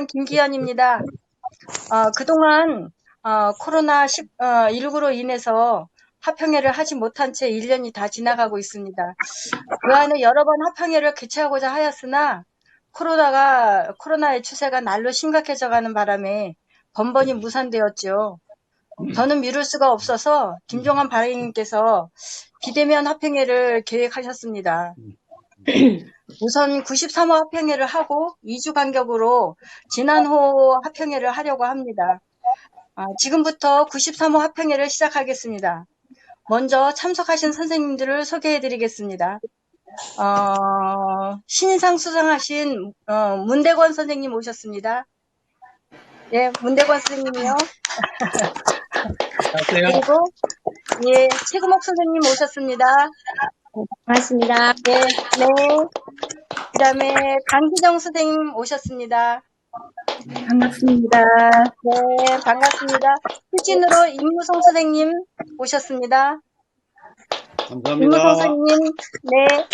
김기현입니다. 그동안 코로나19로 인해서 합평회를 하지 못한 채 1년이 다 지나가고 있습니다. 그 안에 여러 번 합평회를 개최하고자 하였으나 코로나의 추세가 날로 심각해져가는 바람에 번번이 무산되었죠. 저는 미룰 수가 없어서 김종환 발행님께서 비대면 합평회를 계획하셨습니다. 우선 93호 합평회를 하고 2주 간격으로 지난호 합평회를 하려고 합니다. 지금부터 93호 합평회를 시작하겠습니다. 먼저 참석하신 선생님들을 소개해드리겠습니다. 신인상 수상하신 문대권 선생님 오셨습니다. 예, 문대권 선생님이요. 안녕하세요. 그리고 예, 최금옥 선생님 오셨습니다. 반갑습니다. 네, 네. 그다음에 강기정 선생님 오셨습니다. 반갑습니다. 네, 반갑습니다. 출진으로 임무성 선생님 오셨습니다. 감사합니다. 임무성 선생님, 네.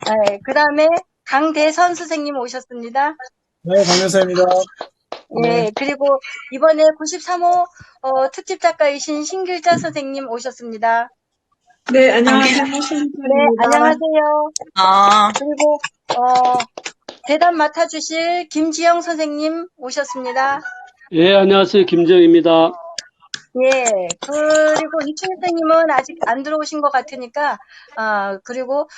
네, 그다음에 강대선 선생님 오셨습니다. 네, 강대선입니다. 네, 그리고 이번에 93호 특집 작가이신 신길자 선생님 오셨습니다. 네, 안녕하세요. 네, 안녕하세요. 그리고 대담 맡아주실 김지영 선생님 오셨습니다. 예, 안녕하세요. 김정입니다. 예, 그리고 이춘희 선생님은 아직 안 들어오신 것 같으니까, 그리고,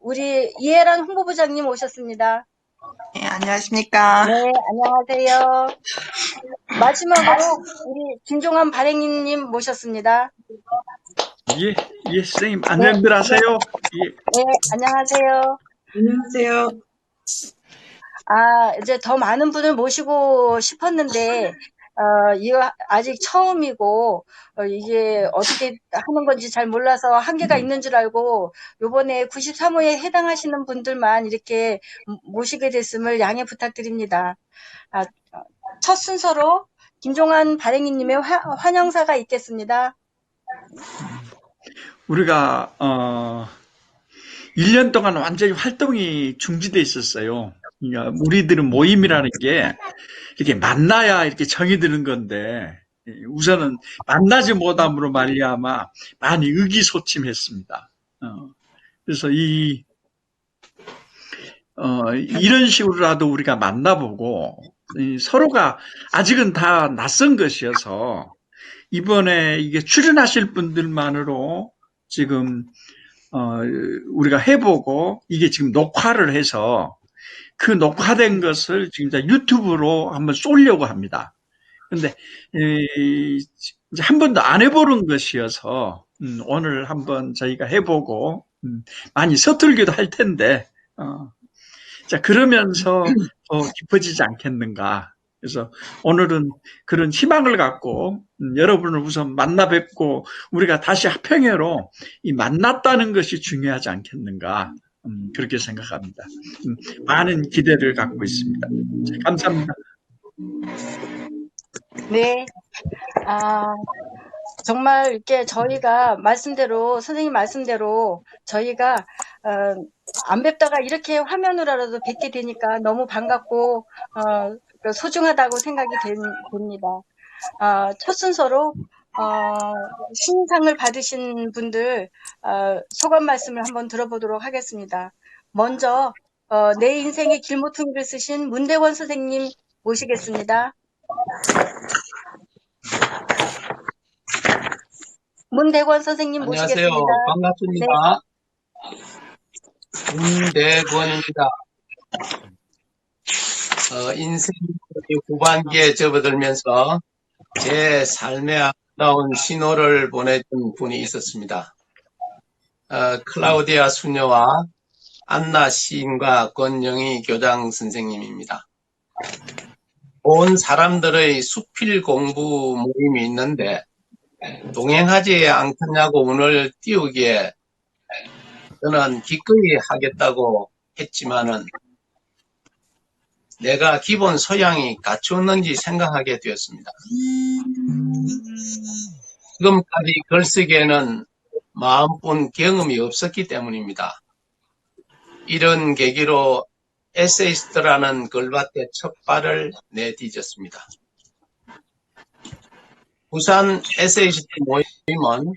우리 이혜란 홍보부장님 오셨습니다. 네, 안녕하십니까. 네, 안녕하세요. 마지막으로 우리 김종환 발행인님 모셨습니다. 예, 선생님, 안녕들 하세요. 예. 네, 안녕하세요. 안녕하세요. 이제 더 많은 분을 모시고 싶었는데, 이거 아직 처음이고, 이게 어떻게 하는 건지 잘 몰라서 한계가 있는 줄 알고, 요번에 93호에 해당하시는 분들만 이렇게 모시게 됐음을 양해 부탁드립니다. 첫 순서로 김종환 발행인님의 환영사가 있겠습니다. 우리가 1년 동안 완전히 활동이 중지돼 있었어요. 그러니까 우리들은 모임이라는 게 이렇게 만나야 이렇게 정이 드는 건데 우선은 만나지 못함으로 말미암아 많이 의기소침했습니다. 그래서 이런 식으로라도 우리가 만나보고 서로가 아직은 다 낯선 것이어서 이번에 이게 출연하실 분들만으로 지금 우리가 해보고 이게 지금 녹화를 해서 그 녹화된 것을 지금 유튜브로 한번 쏠려고 합니다. 근데 이제 한 번도 안 해보는 것이어서 오늘 한번 저희가 해보고 많이 서툴기도 할 텐데 자 그러면서 더 깊어지지 않겠는가. 그래서 오늘은 그런 희망을 갖고 여러분을 우선 만나 뵙고 우리가 다시 합평회로 이 만났다는 것이 중요하지 않겠는가. 그렇게 생각합니다. 많은 기대를 갖고 있습니다. 감사합니다. 네. 정말 이렇게 저희가 선생님 말씀대로 저희가 안 뵙다가 이렇게 화면으로라도 뵙게 되니까 너무 반갑고 소중하다고 생각이 됩니다. 첫 순서로 신상을 받으신 분들 소감 말씀을 한번 들어보도록 하겠습니다. 먼저 내 인생의 길모퉁이를 쓰신 문대권 선생님 모시겠습니다. 문대권 선생님 안녕하세요. 모시겠습니다. 반갑습니다. 문대권입니다. 인생의 후반기에 접어들면서 제 삶에 아름다운 신호를 보내준 분이 있었습니다. 클라우디아 수녀와 안나 시인과 권영희 교장 선생님입니다. 온 사람들의 수필 공부 모임이 있는데 동행하지 않겠냐고 운을 띄우기에 저는 기꺼이 하겠다고 했지만은 내가 기본 소양이 갖추었는지 생각하게 되었습니다. 지금까지 글쓰기에는 마음뿐 경험이 없었기 때문입니다. 이런 계기로 에세이스트라는 글밭에 첫 발을 내디뎠습니다. 부산 에세이스트 모임은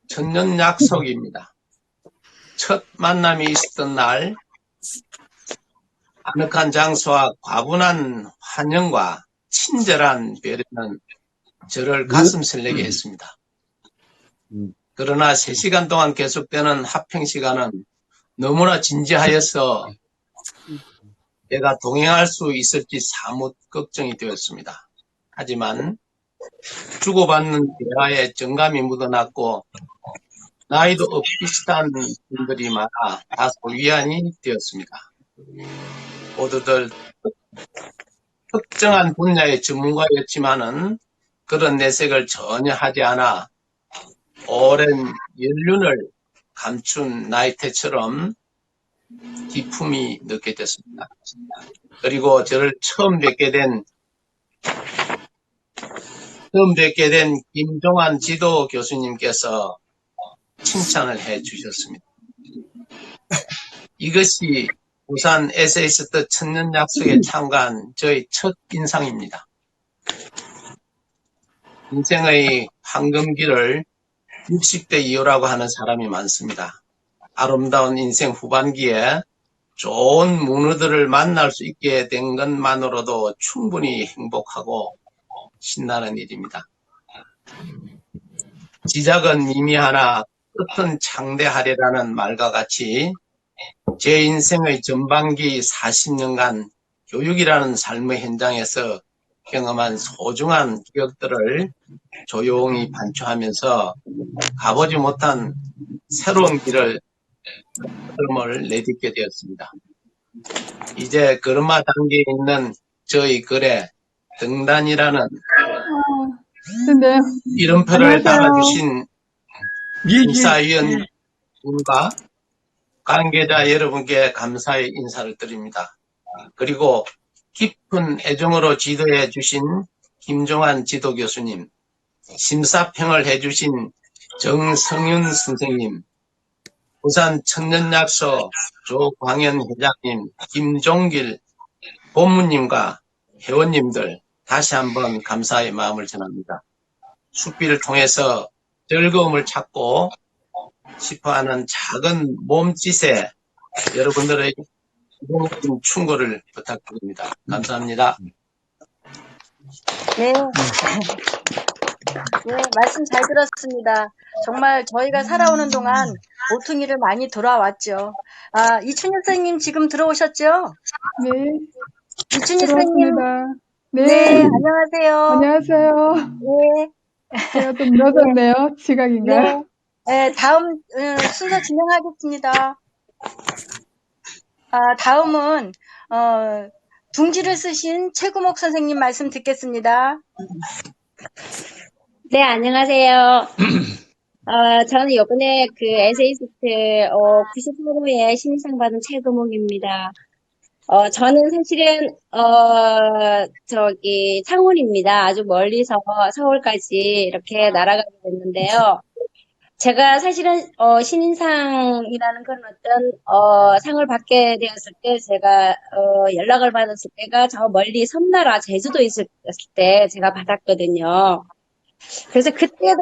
천년 약속입니다. 첫 만남이 있었던 날 아늑한 장소와 과분한 환영과 친절한 배려는 저를 가슴 설레게 했습니다. 그러나 3시간 동안 계속되는 합평 시간은 너무나 진지하여서 제가 동행할 수 있을지 사뭇 걱정이 되었습니다. 하지만 주고받는 대화에 정감이 묻어났고 나이도 비슷한 분들이 많아 다소 위안이 되었습니다. 모두들 특정한 분야의 전문가였지만은 그런 내색을 전혀 하지 않아 오랜 연륜을 감춘 나이테처럼 기품이 느껴졌습니다. 그리고 저를 처음 뵙게 된 김종환 지도 교수님께서 칭찬을 해 주셨습니다. 이것이 부산 에세이스트 천년 약속에 참가한 저의 첫 인상입니다. 인생의 황금기를 60대 이후라고 하는 사람이 많습니다. 아름다운 인생 후반기에 좋은 문우들을 만날 수 있게 된 것만으로도 충분히 행복하고 신나는 일입니다. 시작은 미미하나 끝은 창대하리라는 말과 같이 제 인생의 전반기 40년간 교육이라는 삶의 현장에서 경험한 소중한 기억들을 조용히 반추하면서 가보지 못한 새로운 길을 걸음을 내딛게 되었습니다. 이제 걸음마 단계에 있는 저의 글에 등단이라는 네. 이름표를 안녕하세요. 달아주신 예, 예. 심사위원과 관계자 여러분께 감사의 인사를 드립니다. 그리고 깊은 애정으로 지도해 주신 김종환 지도 교수님, 심사평을 해주신 정성윤 선생님, 부산 천년약소 조광현 회장님, 김종길 본무님과 회원님들 다시 한번 감사의 마음을 전합니다. 숲비를 통해서 즐거움을 찾고 싶어하는 작은 몸짓에 여러분들의 기본적인 충고를 부탁드립니다. 감사합니다. 네. 네, 말씀 잘 들었습니다. 정말 저희가 살아오는 동안 모퉁이를 많이 돌아왔죠. 아, 이춘희 선생님 지금 들어오셨죠? 네, 이춘희 선생님, 들어왔습니다. 네, 네, 안녕하세요. 안녕하세요. 네, 제가 좀 늦었네요. 지각인가요? 네, 다음 순서 진행하겠습니다. 아, 다음은 둥지를 쓰신 최구목 선생님 말씀 듣겠습니다. 네, 안녕하세요. 저는 이번에 그 에세이스트 93호에 신상 받은 최금옥입니다. 저는 사실은 창원입니다. 아주 멀리서 서울까지 이렇게 날아가게 됐는데요. 제가 사실은 신인상이라는 그런 어떤 상을 받게 되었을 때 제가 연락을 받았을 때가 저 멀리 섬나라 제주도에 있을 때 제가 받았거든요. 그래서 그때도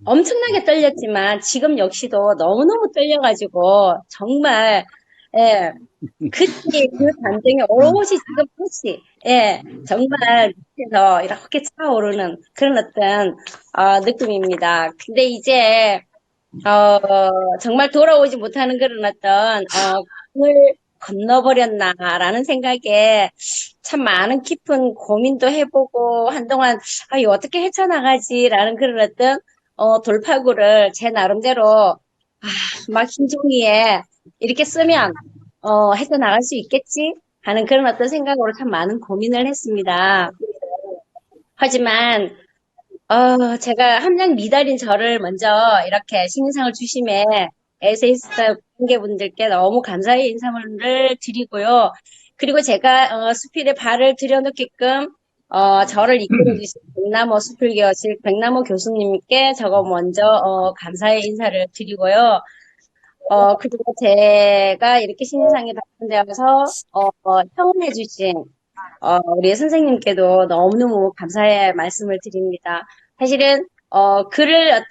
엄청나게 떨렸지만 지금 역시도 너무너무 떨려가지고 정말 예, 그때 그 감정이 오롯이 지금 다시 정말 밑에서 이렇게 차오르는 그런 어떤 느낌입니다. 근데 이제 정말 돌아오지 못하는 그런 어떤 꿈을 건너버렸나라는 생각에 참 많은 깊은 고민도 해보고 한동안 이거 어떻게 헤쳐나가지라는 그런 어떤 돌파구를 제 나름대로 막 흰종이에 이렇게 쓰면 헤쳐나갈 수 있겠지 하는 그런 어떤 생각으로 참 많은 고민을 했습니다. 하지만 제가 함량 미달인 저를 먼저 이렇게 신인상을 주심에 에세이스트 관계분들께 너무 감사의 인사를 드리고요. 그리고 제가 수필에 발을 들여놓게끔 저를 이끌어주신 백남호 수필교실 백남호 교수님께 저거 먼저 감사의 인사를 드리고요. 그리고 제가 이렇게 신인상에 당선되어서, 청원해주신, 우리 선생님께도 너무너무 감사의 말씀을 드립니다. 사실은, 글을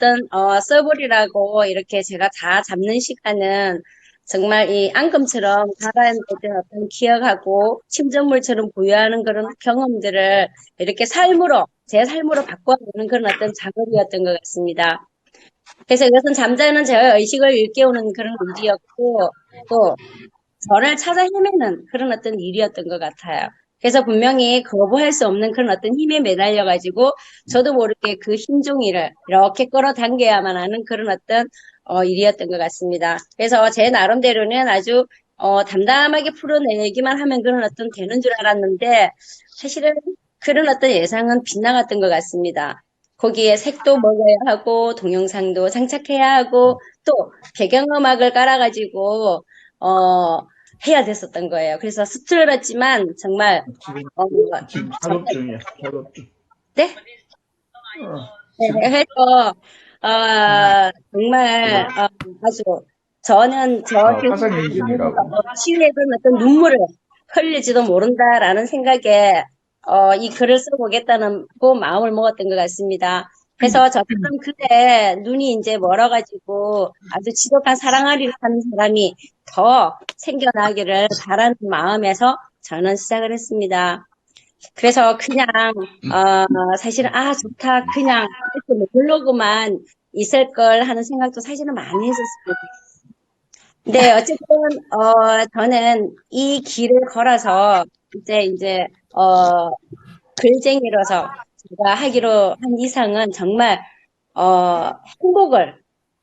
써보리라고 이렇게 제가 다 잡는 시간은 정말 이 앙금처럼 가라앉을 때 기억하고 침전물처럼 부여하는 그런 경험들을 이렇게 제 삶으로 바꿔보는 그런 작업이었던 것 같습니다. 그래서 이것은 잠자는 저의 의식을 일깨우는 그런 일이었고, 또 저를 찾아 헤매는 그런 일이었던 것 같아요. 그래서 분명히 거부할 수 없는 그런 힘에 매달려가지고, 저도 모르게 그 힘종이를 이렇게 끌어당겨야만 하는 그런 일이었던 것 같습니다. 그래서 제 나름대로는 아주, 담담하게 풀어내기만 하면 그런 되는 줄 알았는데, 사실은 그런 예상은 빗나갔던 것 같습니다. 거기에 색도 먹어야 하고, 동영상도 장착해야 하고, 또 배경음악을 깔아가지고, 해야 됐었던 거예요. 그래서 스트레스였지만 정말 지금 작업 중이야, 작업 중. 네? 네, 해서 정말 아주 저는 저 화상 연습이라고. 치유의 그런 눈물을 흘릴지도 모른다라는 생각에 이 글을 써보겠다는 마음을 먹었던 것 같습니다. 그래서 저처럼 그때 눈이 이제 멀어가지고 아주 지독한 사랑하리를 하는 사람이 더 생겨나기를 바라는 마음에서 저는 시작을 했습니다. 그래서 그냥 사실은 좋다 그냥 이렇게 뭐 블로그만 있을 걸 하는 생각도 사실은 많이 했었습니다. 네, 어쨌든 저는 이 길을 걸어서 이제 글쟁이로서 제가 하기로 한 이상은 정말 행복을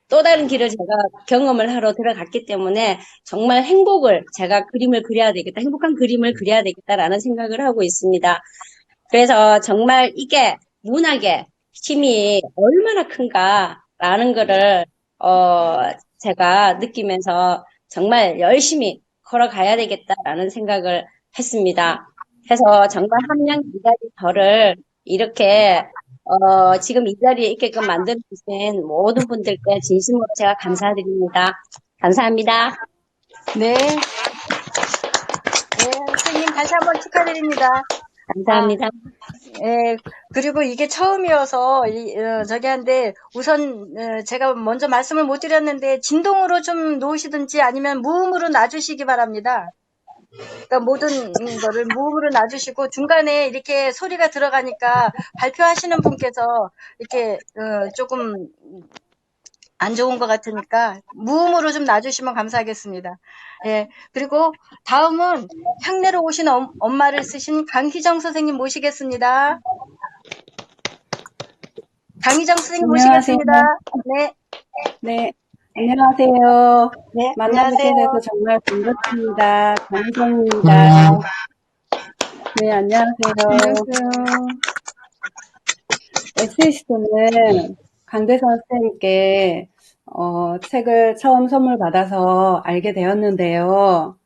또 다른 길을 제가 경험을 하러 들어갔기 때문에 정말 제가 그림을 그려야 되겠다, 행복한 그림을 그려야 되겠다라는 생각을 하고 있습니다. 그래서 정말 이게 문학의 힘이 얼마나 큰가라는 거를 제가 느끼면서 정말 열심히 걸어가야 되겠다라는 생각을 했습니다. 그래서 정말 함량 기다린 저를 이렇게 지금 이 자리에 있게끔 만들어주신 모든 분들께 진심으로 제가 감사드립니다. 감사합니다. 네. 네, 선생님 다시 한번 축하드립니다. 감사합니다. 예, 그리고 이게 처음이어서, 저기 한데, 우선, 제가 먼저 말씀을 못 드렸는데, 진동으로 좀 놓으시든지 아니면 무음으로 놔주시기 바랍니다. 그러니까 모든 거를 무음으로 놔주시고, 중간에 이렇게 소리가 들어가니까 발표하시는 분께서 이렇게, 조금 안 좋은 것 같으니까 무음으로 좀 놔주시면 감사하겠습니다. 예, 그리고 다음은 향내로 오신 엄마를 쓰신 강희정 선생님 모시겠습니다. 강희정 선생님 안녕하세요. 모시겠습니다. 네, 네, 안녕하세요. 네, 만나뵙게 안녕하세요. 돼서 정말 반갑습니다. 강희정입니다. 네, 안녕하세요. 안녕하세요. 에세이스트는 강대선 선생님께 책을 처음 선물 받아서 알게 되었는데요.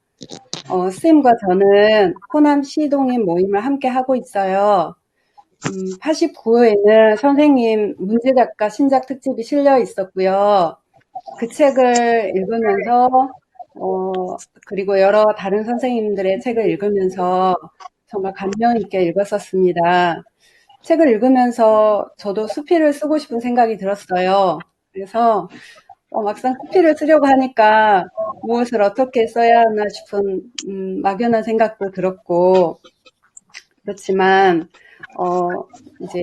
쌤과 저는 호남 시동인 모임을 함께 하고 있어요. 89호에는 선생님 문제작가 신작 특집이 실려 있었고요. 그 책을 읽으면서, 그리고 여러 다른 선생님들의 책을 읽으면서 정말 감명 있게 읽었었습니다. 책을 읽으면서 저도 수필을 쓰고 싶은 생각이 들었어요. 그래서 막상 수필을 쓰려고 하니까 무엇을 어떻게 써야 하나 싶은 막연한 생각도 들었고, 그렇지만 이제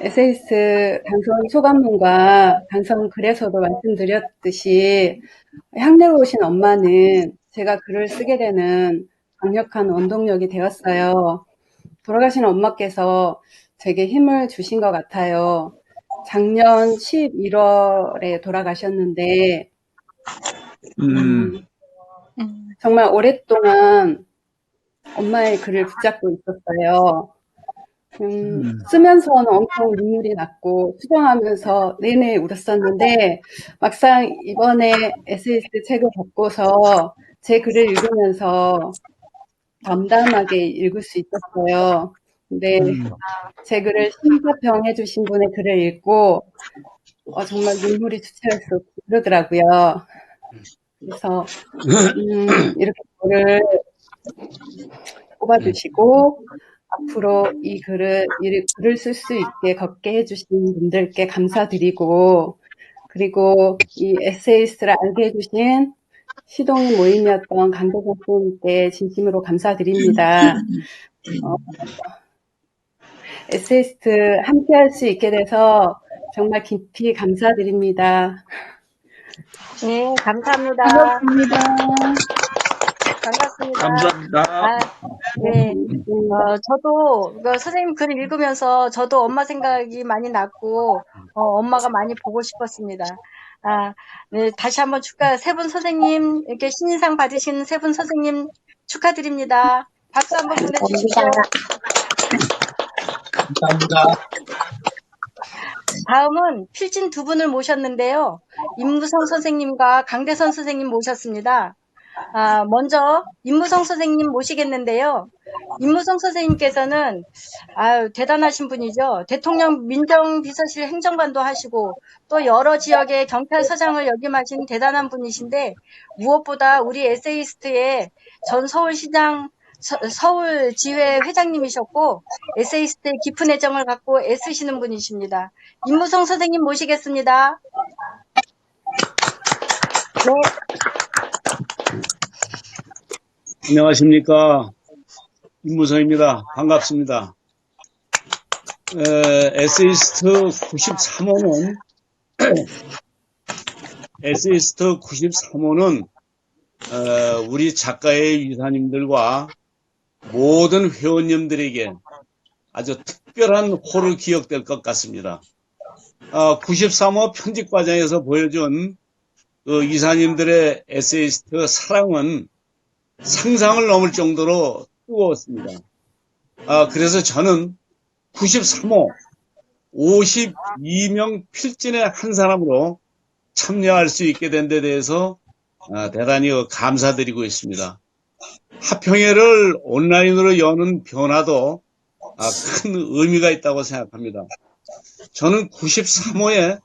에세이스트 당선 소감문과 당선 글에서도 말씀드렸듯이 향내로우신 엄마는 제가 글을 쓰게 되는 강력한 원동력이 되었어요. 돌아가신 엄마께서 제게 힘을 주신 것 같아요. 작년 11월에 돌아가셨는데 정말 오랫동안 엄마의 글을 붙잡고 있었어요. 쓰면서는 엄청 눈물이 났고 수정하면서 내내 울었었는데 막상 이번에 에세이스트 책을 겪고서 제 글을 읽으면서 담담하게 읽을 수 있었어요. 근데 제 글을 심사평 해주신 분의 글을 읽고 정말 눈물이 주체할 수 없고 그러더라고요. 그래서 이렇게 저를 뽑아주시고 앞으로 이 글을 쓸 수 있게 걷게 해주신 분들께 감사드리고, 그리고 이 에세이스트를 알게 해주신 시동이 모임이었던 강대성 선생님께 진심으로 감사드립니다. 에세이스트 함께 할 수 있게 돼서 정말 깊이 감사드립니다. 네, 감사합니다. 반갑습니다. 반갑습니다. 감사합니다. 아, 네. 저도 선생님 글 읽으면서 저도 엄마 생각이 많이 났고, 엄마가 많이 보고 싶었습니다. 네, 다시 한번 세 분 선생님, 이렇게 신인상 받으신 세 분 선생님 축하드립니다. 박수 한번 보내주십시오. 감사합니다. 다음은 필진 두 분을 모셨는데요. 임무성 선생님과 강대선 선생님 모셨습니다. 먼저 임무성 선생님 모시겠는데요. 임무성 선생님께서는 대단하신 분이죠. 대통령 민정비서실 행정관도 하시고 또 여러 지역의 경찰서장을 역임하신 대단한 분이신데, 무엇보다 우리 에세이스트의 전 서울시장 서울지회 회장님이셨고 에세이스트의 깊은 애정을 갖고 애쓰시는 분이십니다. 임무성 선생님 모시겠습니다. 네. 안녕하십니까. 임무성입니다. 반갑습니다. 에세이스트 93호는 우리 작가의 이사님들과 모든 회원님들에게 아주 특별한 호로 기억될 것 같습니다. 93호 편집 과정에서 보여준 그 이사님들의 에세이스트 사랑은 상상을 넘을 정도로 뜨거웠습니다. 그래서 저는 93호 52명 필진의 한 사람으로 참여할 수 있게 된 데 대해서 대단히 감사드리고 있습니다. 화평회를 온라인으로 여는 변화도 큰 의미가 있다고 생각합니다. 저는 93호의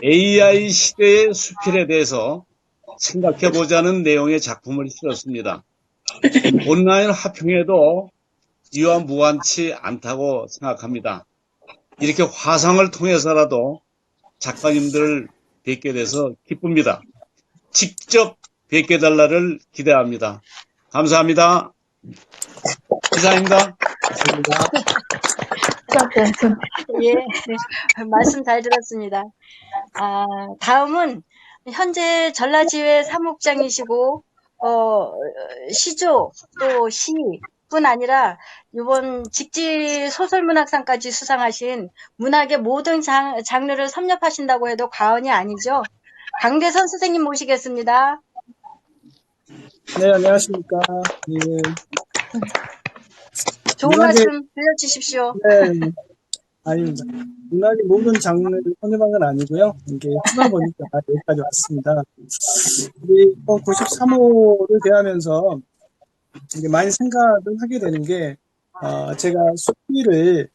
AI 시대의 수필에 대해서 생각해보자는 내용의 작품을 실었습니다. 온라인 화평회도 이와 무관치 않다고 생각합니다. 이렇게 화상을 통해서라도 작가님들을 뵙게 돼서 기쁩니다. 직접 뵙게 될 날을 기대합니다. 감사합니다. 이상입니다. 예, 말씀 잘 들었습니다. 다음은 현재 전라지회 사무국장이시고 시조 또 시뿐 아니라 이번 직지 소설문학상까지 수상하신 문학의 모든 장르를 섭렵하신다고 해도 과언이 아니죠. 강대선 선생님 모시겠습니다. 네, 안녕하십니까. 예, 좋은 문학의- 말씀 들려주십시오. 네, 아닙니다. 문학의 모든 장르를 선정한 건 아니고요. 이게 하다 보니까 여기까지 왔습니다. 우리 93호를 대하면서 이게 많이 생각을 하게 되는 게, 제가 수필을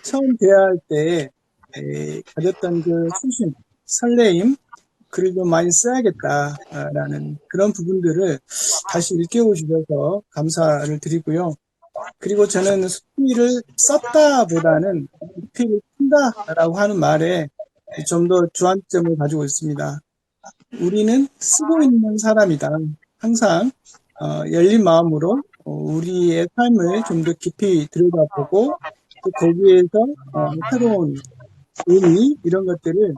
처음 대할 때 가졌던 그 수심, 설레임, 글을 좀 많이 써야겠다라는 그런 부분들을 다시 일깨워 주셔서 감사를 드리고요. 그리고 저는 수필을 썼다보다는 수필을 쓴다라고 하는 말에 좀 더 주안점을 가지고 있습니다. 우리는 쓰고 있는 사람이다. 항상 열린 마음으로 우리의 삶을 좀 더 깊이 들여다보고 또 거기에서 새로운 의미 이런 것들을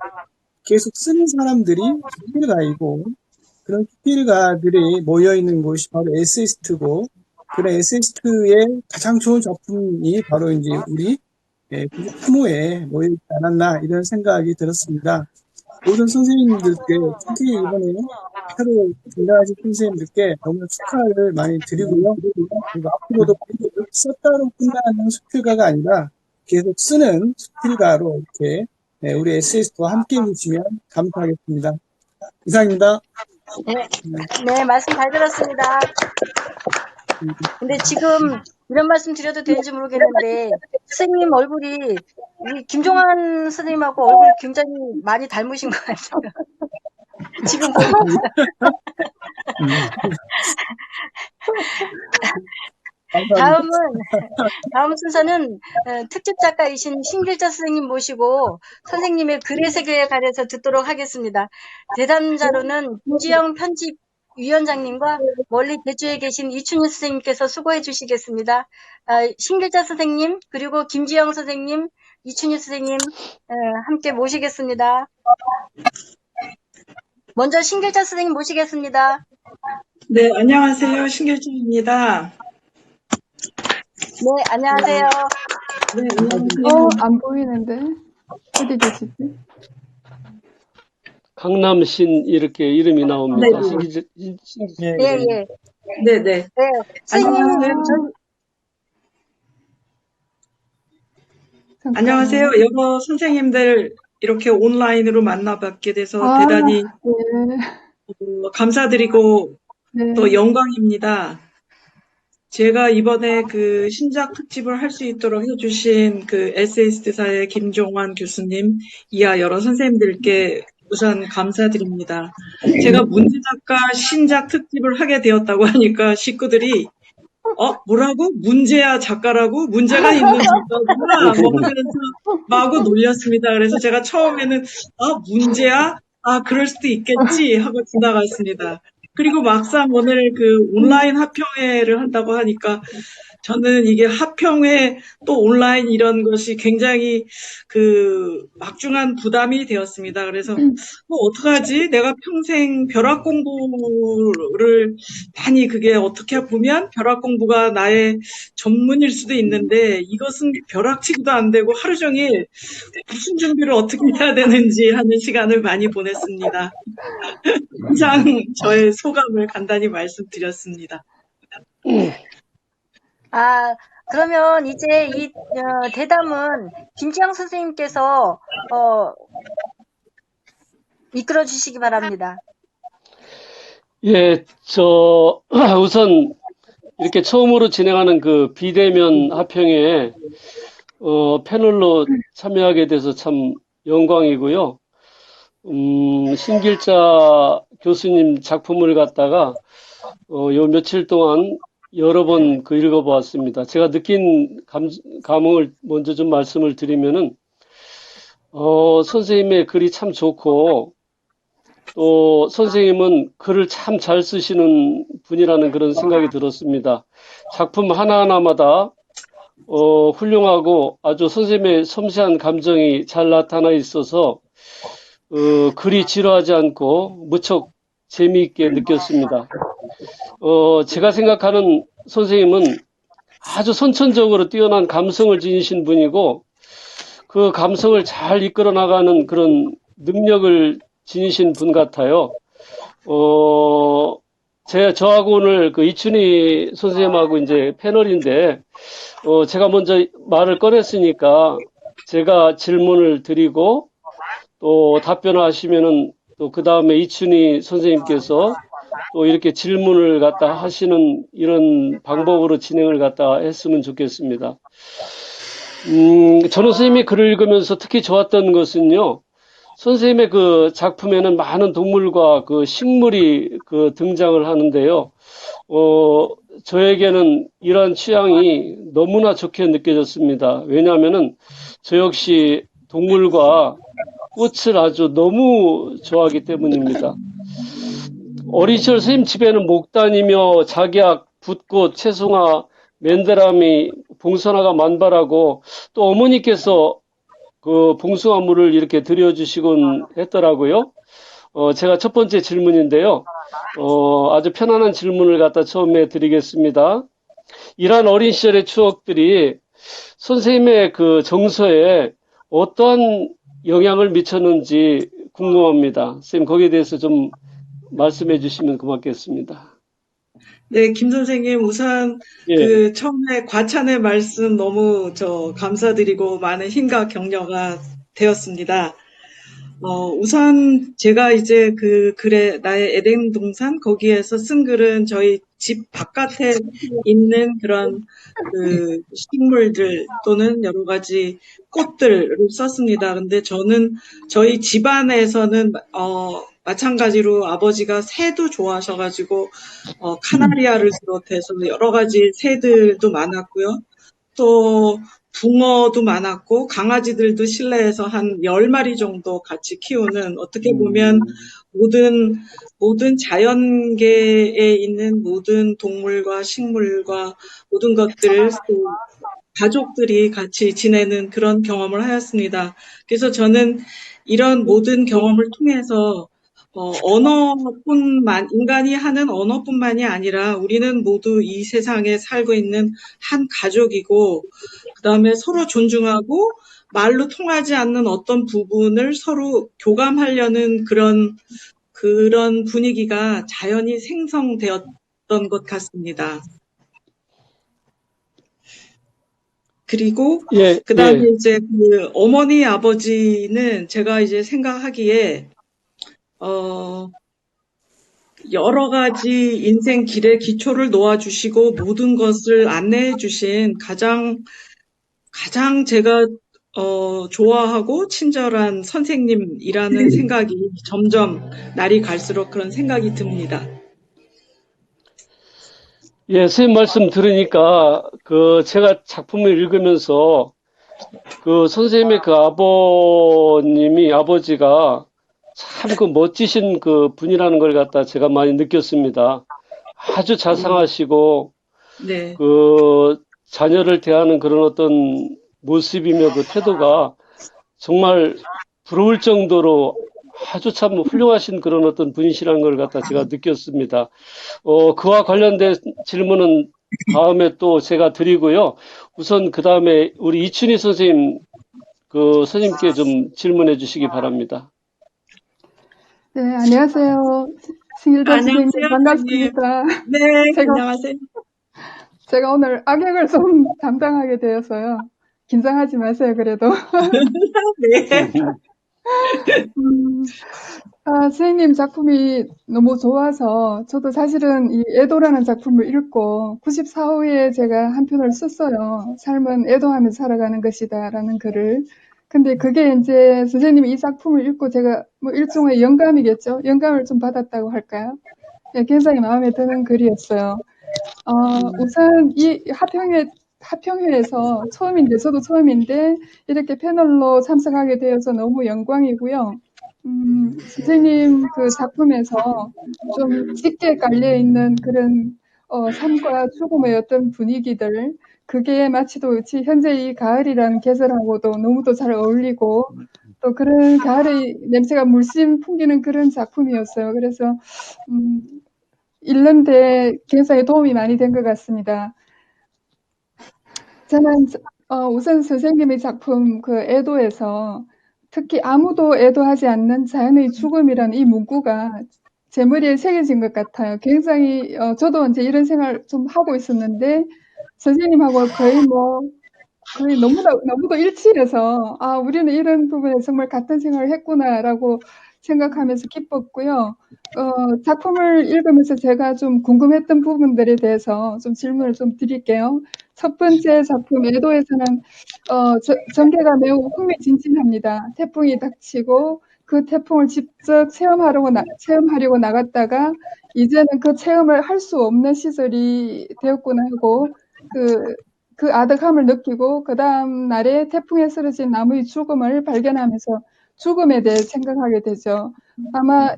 계속 쓰는 사람들이 수필가이고, 그런 수필가들이 모여있는 곳이 바로 에세이스트고, 그런 에세이스트의 가장 좋은 작품이 바로 이제 우리 93호에 모여있지 않았나 이런 생각이 들었습니다. 모든 선생님들께, 특히 이번에 새로 등장하신 선생님들께 너무 축하를 많이 드리고요. 그리고 앞으로도 썼다로 끝나는 수필가가 아니라 계속 쓰는 수필가로 이렇게 우리 에세이스트와 함께 해주시면 감사하겠습니다. 이상입니다. 네, 말씀 잘 들었습니다. 근데 지금 이런 말씀 드려도 되는지 모르겠는데, 선생님 얼굴이 우리 김종환 선생님하고 얼굴이 굉장히 많이 닮으신 것 같아요. 지금 보고 감사합니다. 다음 순서는 특집 작가이신 신길자 선생님 모시고 선생님의 글의 세계에 가려서 듣도록 하겠습니다. 대담자로는 김지영 편집위원장님과 멀리 대주에 계신 이춘희 선생님께서 수고해 주시겠습니다. 신길자 선생님, 그리고 김지영 선생님, 이춘희 선생님 함께 모시겠습니다. 먼저 신길자 선생님 모시겠습니다. 네, 안녕하세요. 신길주입니다. 네, 안녕하세요. 네, 안녕하세요. 안 보이는데? 어디 계시지? 강남신 이렇게 이름이 나옵니다. 네. 예, 예, 예. 네, 네. 네, 선생님, 안녕하세요. 안녕하세요. 여러 선생님들 이렇게 온라인으로 만나뵙게 돼서 대단히 감사드리고 또 영광입니다. 제가 이번에 그 신작 특집을 할 수 있도록 해주신 그 에세이스트사의 김종환 교수님, 이하 여러 선생님들께 우선 감사드립니다. 제가 문제작가 신작 특집을 하게 되었다고 하니까 식구들이 뭐라고? 문제야 작가라고? 문제가 있는 작가구나. 뭐 하면서 마구 놀렸습니다. 그래서 제가 처음에는 문제야? 그럴 수도 있겠지 하고 지나갔습니다. 그리고 막상 오늘 그 온라인 합평회를 한다고 하니까 저는 이게 합평회 또 온라인 이런 것이 굉장히 그 막중한 부담이 되었습니다. 그래서 어떡하지? 내가 평생 벼락 공부를 많이 그게 어떻게 보면 벼락 공부가 나의 전문일 수도 있는데 이것은 벼락치기도 안 되고 하루 종일 무슨 준비를 어떻게 해야 되는지 하는 시간을 많이 보냈습니다. 이상 저의 소감을 간단히 말씀드렸습니다. 그러면 이제 이 대담은 김지영 선생님께서 이끌어 주시기 바랍니다. 예, 우선 이렇게 처음으로 진행하는 그 비대면 합평회에 패널로 참여하게 돼서 참 영광이고요. 신길자 교수님 작품을 갖다가 요 며칠 동안 여러 번 읽어보았습니다. 제가 느낀 감흥을 먼저 좀 말씀을 드리면은 선생님의 글이 참 좋고 또 선생님은 글을 참 잘 쓰시는 분이라는 그런 생각이 들었습니다. 작품 하나하나마다 훌륭하고 아주 선생님의 섬세한 감정이 잘 나타나 있어서 글이 지루하지 않고 무척 재미있게 느꼈습니다. 제가 생각하는 선생님은 아주 선천적으로 뛰어난 감성을 지니신 분이고 그 감성을 잘 이끌어 나가는 그런 능력을 지니신 분 같아요. 저하고 오늘 그 이춘희 선생님하고 이제 패널인데, 제가 먼저 말을 꺼냈으니까 제가 질문을 드리고 또 답변하시면은 또 그 다음에 이춘희 선생님께서 또 이렇게 질문을 갖다 하시는 이런 방법으로 진행을 갖다 했으면 좋겠습니다. 저는 선생님이 글을 읽으면서 특히 좋았던 것은요, 선생님의 그 작품에는 많은 동물과 그 식물이 그 등장을 하는데요. 저에게는 이러한 취향이 너무나 좋게 느껴졌습니다. 왜냐하면은 저 역시 동물과 꽃을 아주 너무 좋아하기 때문입니다. 어린 시절 선생님 집에는 목단이며 작약, 붓꽃, 채송화, 맨드라미, 봉선화가 만발하고 또 어머니께서 그 봉숭아물을 이렇게 드려주시곤 했더라고요. 제가 첫 번째 질문인데요. 아주 편안한 질문을 갖다 처음에 드리겠습니다. 이러한 어린 시절의 추억들이 선생님의 그 정서에 어떠한 영향을 미쳤는지 궁금합니다. 선생님, 거기에 대해서 좀 말씀해 주시면 고맙겠습니다. 네, 김 선생님, 우선 그 처음에 과찬의 말씀 너무 감사드리고 많은 힘과 격려가 되었습니다. 우선 제가 이제 그 글에 나의 에덴 동산 거기에서 쓴 글은 저희 집 바깥에 있는 그런 그 식물들 또는 여러 가지 꽃들을 썼습니다. 근데 저는 저희 집안에서는 마찬가지로 아버지가 새도 좋아하셔가지고 카나리아를 비롯해서 여러 가지 새들도 많았고요. 또 붕어도 많았고 강아지들도 실내에서 한 10마리 정도 같이 키우는, 어떻게 보면 모든 자연계에 있는 모든 동물과 식물과 모든 것들, 또 가족들이 같이 지내는 그런 경험을 하였습니다. 그래서 저는 이런 모든 경험을 통해서 인간이 하는 언어뿐만이 아니라 우리는 모두 이 세상에 살고 있는 한 가족이고, 그 다음에 서로 존중하고 말로 통하지 않는 어떤 부분을 서로 교감하려는 그런 분위기가 자연히 생성되었던 것 같습니다. 그리고 예, 그다음에 예. 이제 그 어머니 아버지는 제가 이제 생각하기에 여러 가지 인생 길의 기초를 놓아주시고 모든 것을 안내해 주신 가장 제가 좋아하고 친절한 선생님이라는 생각이 점점 날이 갈수록 그런 생각이 듭니다. 예, 선생님 말씀 들으니까 제가 작품을 읽으면서 선생님의 아버지가 참 멋지신 분이라는 걸 갖다 제가 많이 느꼈습니다. 아주 자상하시고 네. 자녀를 대하는 그런 어떤 모습이며 태도가 정말 부러울 정도로 아주 참 훌륭하신 그런 어떤 분이시라는 걸 갖다 제가 느꼈습니다. 그와 관련된 질문은 다음에 또 제가 드리고요. 우선 그 다음에 우리 이춘희 선생님, 선생님께 좀 질문해 주시기 바랍니다. 네, 안녕하세요. 신일자 선생님, 안녕하세요, 반갑습니다. 네, 안녕하세요. 제가 오늘 악역을 좀 담당하게 되어서요. 긴장하지 마세요, 그래도. 네. 선생님 작품이 너무 좋아서 저도 사실은 이 애도라는 작품을 읽고 94호에 제가 한 편을 썼어요. 삶은 애도하면서 살아가는 것이다 라는 글을. 근데 그게 이제 선생님이 이 작품을 읽고 제가 뭐 일종의 영감이겠죠? 영감을 좀 받았다고 할까요? 네, 굉장히 마음에 드는 글이었어요. 우선 이 합평회에서 처음인데, 저도 처음인데 이렇게 패널로 참석하게 되어서 너무 영광이고요. 선생님 그 작품에서 좀 짙게 깔려있는 그런 삶과 죽음의 어떤 분위기들, 그게 마치 현재 이 가을이라는 계절하고도 너무도 잘 어울리고 또 그런 가을의 냄새가 물씬 풍기는 그런 작품이었어요. 그래서 읽는데 굉장히 도움이 많이 된 것 같습니다. 저는 우선 선생님의 작품 그 애도에서 특히 아무도 애도하지 않는 자연의 죽음이라는 이 문구가 제 머리에 새겨진 것 같아요. 굉장히 저도 이제 이런 생각을 좀 하고 있었는데 선생님하고 거의 너무도 일치해서 우리는 이런 부분에 정말 같은 생각을 했구나라고 생각하면서 기뻤고요. 작품을 읽으면서 제가 좀 궁금했던 부분들에 대해서 좀 질문을 좀 드릴게요. 첫 번째 작품 애도에서는 전개가 매우 흥미진진합니다. 태풍이 닥치고 그 태풍을 직접 체험하려고 나갔다가 이제는 그 체험을 할 수 없는 시절이 되었구나 하고 그 아득함을 느끼고 그 다음 날에 태풍에 쓰러진 나무의 죽음을 발견하면서 죽음에 대해 생각하게 되죠. 아마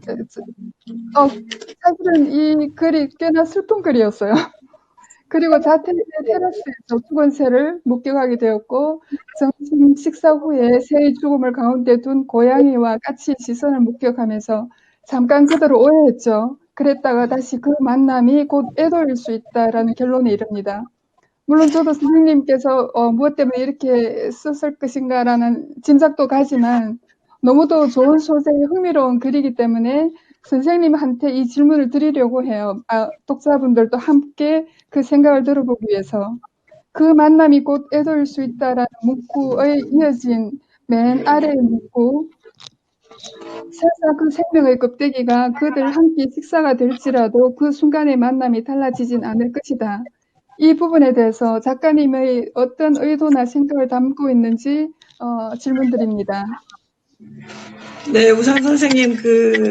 사실은 이 글이 꽤나 슬픈 글이었어요. 그리고 테라스에서 죽은 새를 목격하게 되었고 점심 식사 후에 새의 죽음을 가운데 둔 고양이와 까치의 시선을 목격하면서 잠깐 그대로 오해했죠. 그랬다가 다시 그 만남이 곧 애도일 수 있다라는 결론에 이릅니다. 물론 저도 선생님께서 무엇 때문에 이렇게 썼을 것인가라는 짐작도 가지만 너무도 좋은 소재의 흥미로운 글이기 때문에 선생님한테 이 질문을 드리려고 해요. 독자분들도 함께 그 생각을 들어보기 위해서. 그 만남이 곧 애도일 수 있다라는 문구에 이어진 맨 아래의 문구. 설사 그 생명의 껍데기가 그들 한 끼 식사가 될지라도 그 순간의 만남이 달라지진 않을 것이다. 이 부분에 대해서 작가님의 어떤 의도나 생각을 담고 있는지 질문드립니다. 네, 우선 선생님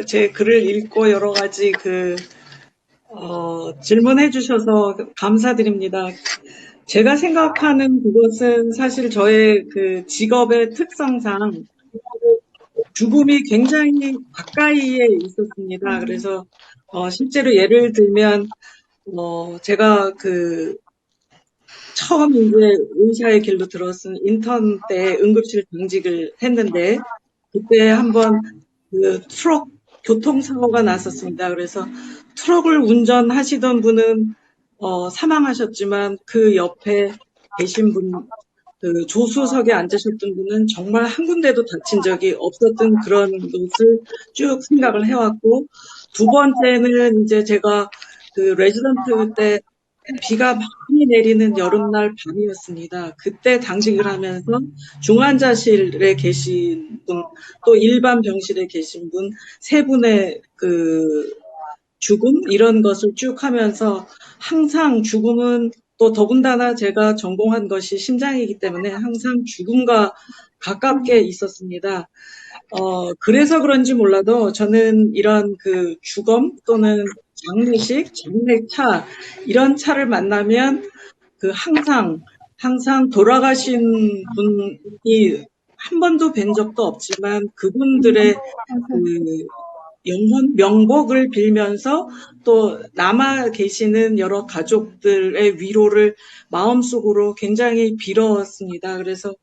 제 글을 읽고 여러 가지 질문해 주셔서 감사드립니다. 제가 생각하는 그것은 사실 저의 직업의 특성상 죽음이 굉장히 가까이에 있었습니다. 그래서 실제로 예를 들면 제가 처음 이제 의사의 길로 들어선 인턴 때 응급실 당직을 했는데 그때 한번 트럭 교통사고가 났었습니다. 그래서 트럭을 운전하시던 분은 사망하셨지만 그 옆에 계신 분, 조수석에 앉으셨던 분은 정말 한 군데도 다친 적이 없었던 그런 것을 쭉 생각을 해왔고, 두 번째는 이제 제가 레지던트 때 비가 많이 내리는 여름날 밤이었습니다. 그때 당직을 하면서 중환자실에 계신 분, 또 일반 병실에 계신 분, 세 분의 죽음, 이런 것을 쭉 하면서 항상 죽음은 또 더군다나 제가 전공한 것이 심장이기 때문에 항상 죽음과 가깝게 있었습니다. 그래서 그런지 몰라도 저는 이런 주검 또는 장례식, 장례차, 이런 차를 만나면 항상 돌아가신 분이 한 번도 뵌 적도 없지만 그분들의 영혼 명복을 빌면서 또 남아 계시는 여러 가족들의 위로를 마음속으로 굉장히 빌었습니다. 그래서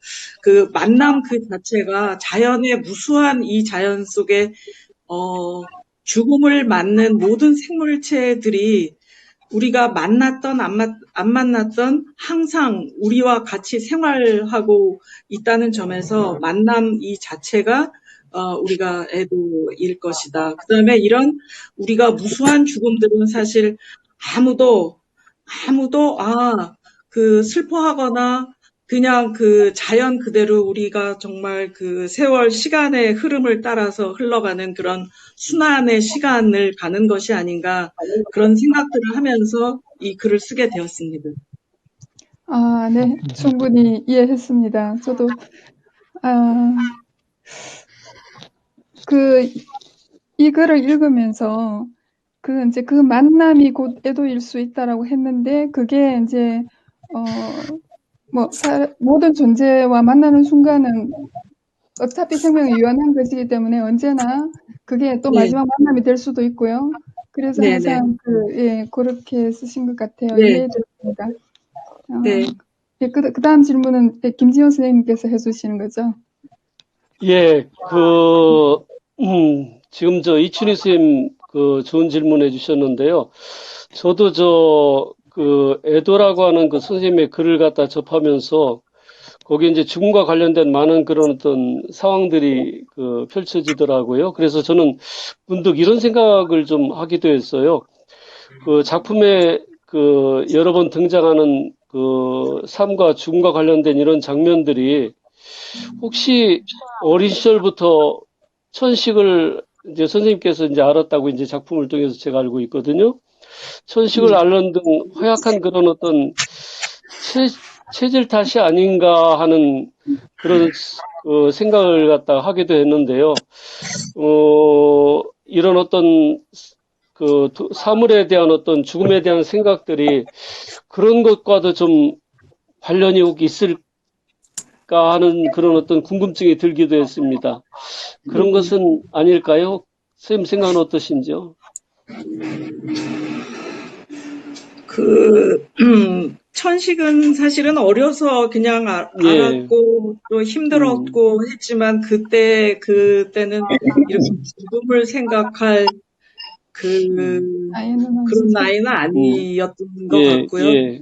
만남 자체가 자연의 무수한 이 자연 속에 죽음을 맞는 모든 생물체들이 우리가 만났던 안 만났던 항상 우리와 같이 생활하고 있다는 점에서 만남 이 자체가 우리가 애도일 것이다. 그 다음에 이런 우리가 무수한 죽음들은 사실 아무도 슬퍼하거나 그냥 자연 그대로 우리가 정말 세월 시간의 흐름을 따라서 흘러가는 그런 순환의 시간을 가는 것이 아닌가, 그런 생각들을 하면서 이 글을 쓰게 되었습니다. 네, 충분히 이해했습니다. 저도 이 글을 읽으면서 이제 그 만남이 곧 애도일 수 있다라고 했는데, 그게 이제 모든 존재와 만나는 순간은 어차피 생명이 유한한 것이기 때문에 언제나 그게 또 네. 마지막 만남이 될 수도 있고요. 그래서 네, 항상 그렇게 쓰신 것 같아요. 네. 이해됐습니다. 네. 그 다음 질문은 김지현 선생님께서 해주시는 거죠? 예, 지금 이춘희 선생님 좋은 질문 해주셨는데요. 저도 애도라고 하는 선생님의 글을 갖다 접하면서 거기 이제 죽음과 관련된 많은 그런 어떤 상황들이 펼쳐지더라고요. 그래서 저는 문득 이런 생각을 좀 하기도 했어요. 작품에 여러 번 등장하는 삶과 죽음과 관련된 이런 장면들이 혹시 어린 시절부터 천식을 이제 선생님께서 이제 알았다고 이제 작품을 통해서 제가 알고 있거든요. 천식을 앓는 등 허약한 그런 어떤 체질 탓이 아닌가 하는 그런 생각을 갖다 하기도 했는데요. 이런 어떤 사물에 대한 어떤 죽음에 대한 생각들이 그런 것과도 좀 관련이 혹 있을까 하는 그런 어떤 궁금증이 들기도 했습니다. 그런 것은 아닐까요? 선생님 생각은 어떠신지요? 천식은 사실은 어려서 그냥 알았고 또 힘들었고 했지만 그때는 이렇게 죽음을 생각할 그런 나이는 아니었던 것 같고요.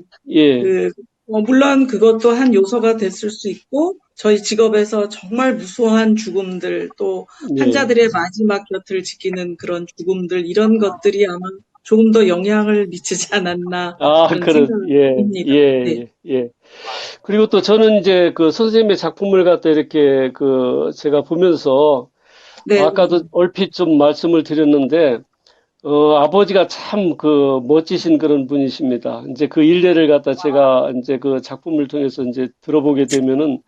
물론 그것도 한 요소가 됐을 수 있고, 저희 직업에서 정말 무수한 죽음들, 또 환자들의 마지막 곁을 지키는 그런 죽음들, 이런 것들이 아마 조금 더 영향을 미치지 않았나 그런 생각입니다. 예. 그리고 또 저는 이제 선생님의 작품을 갖다 이렇게 제가 보면서 아까도 얼핏 좀 말씀을 드렸는데 아버지가 참 멋지신 그런 분이십니다. 이제 일례를 갖다 제가 이제 작품을 통해서 이제 들어보게 되면은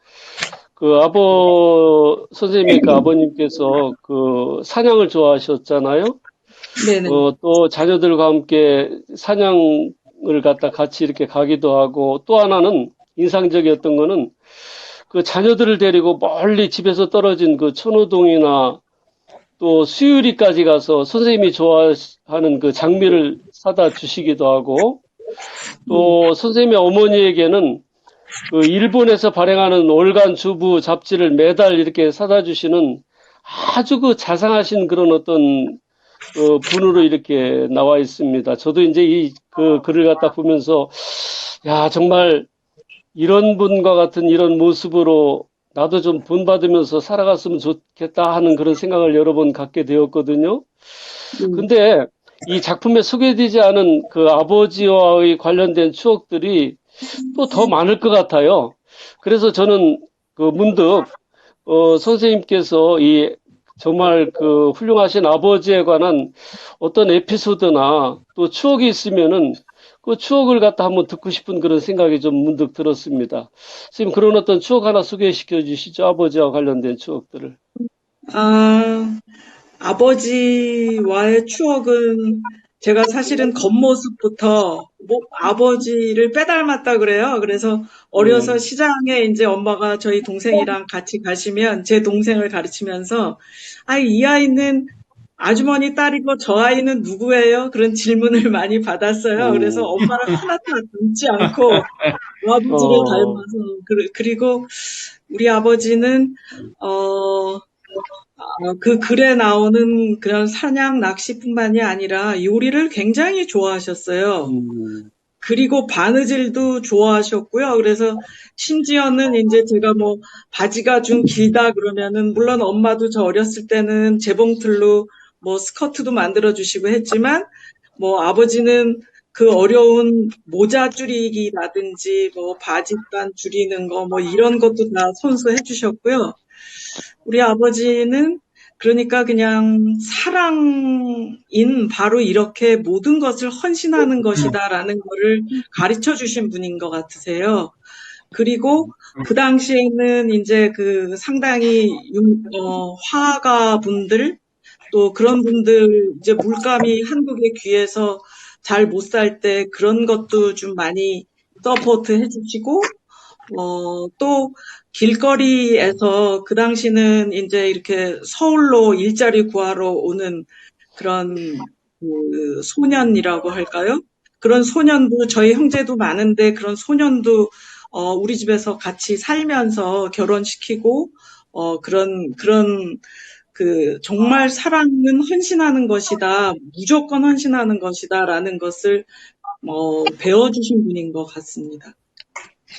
선생님의 그 아버님께서 그 사냥을 좋아하셨잖아요. 네네. 또 자녀들과 함께 사냥을 갖다 같이 이렇게 가기도 하고, 또 하나는 인상적이었던 거는 그 자녀들을 데리고 멀리 집에서 떨어진 그 천호동이나 또 수유리까지 가서 선생님이 좋아하는 그 장미를 사다 주시기도 하고, 또 선생님의 어머니에게는 그 일본에서 발행하는 월간 주부 잡지를 매달 이렇게 사다 주시는 아주 그 자상하신 그런 어떤 분으로 이렇게 나와 있습니다. 저도 이제 이 그 글을 갖다 보면서 야, 정말 이런 분과 같은 이런 모습으로 나도 좀 본받으면서 살아갔으면 좋겠다 하는 그런 생각을 여러 번 갖게 되었거든요. 근데 이 작품에 소개되지 않은 그 아버지와의 관련된 추억들이 또 더 많을 것 같아요. 그래서 저는 그 문득 선생님께서 이 정말 그 훌륭하신 아버지에 관한 어떤 에피소드나 또 추억이 있으면은 그 추억을 갖다 한번 듣고 싶은 그런 생각이 좀 문득 들었습니다. 선생님, 그런 어떤 추억 하나 소개시켜 주시죠. 아버지와 관련된 추억들을. 아버지와의 추억은 제가 사실은 겉모습부터 아버지를 빼닮았다 그래요. 그래서 어려서 시장에 이제 엄마가 저희 동생이랑 같이 가시면 제 동생을 가르치면서 이 아이는 아주머니 딸이고 저 아이는 누구예요? 그런 질문을 많이 받았어요. 그래서 엄마를 하나도 닮지 않고 아버지를 닮아서 그리고 우리 아버지는 그 글에 나오는 그런 사냥 낚시뿐만이 아니라 요리를 굉장히 좋아하셨어요. 그리고 바느질도 좋아하셨고요. 그래서 심지어는 이제 제가 뭐 바지가 좀 길다 그러면은 물론 엄마도 저 어렸을 때는 재봉틀로 뭐 스커트도 만들어 주시고 했지만 뭐 아버지는 그 어려운 모자 줄이기라든지 뭐 바지단 줄이는 거 뭐 이런 것도 다 손수 해주셨고요. 우리 아버지는 그러니까 그냥 사랑인 바로 이렇게 모든 것을 헌신하는 것이다라는 거를 가르쳐 주신 분인 것 같으세요. 그리고 그 당시에는 이제 그 상당히 화가 분들 또 그런 분들 이제 물감이 한국에 귀해서 잘 못 살 때 그런 것도 좀 많이 서포트 해주시고 또 길거리에서 그 당시는 이제 이렇게 서울로 일자리 구하러 오는 그런 그 소년이라고 할까요? 그런 소년도 저희 형제도 많은데 그런 소년도 우리 집에서 같이 살면서 결혼시키고 그런 그 정말 사랑은 헌신하는 것이다, 무조건 헌신하는 것이다라는 것을 배워주신 분인 것 같습니다.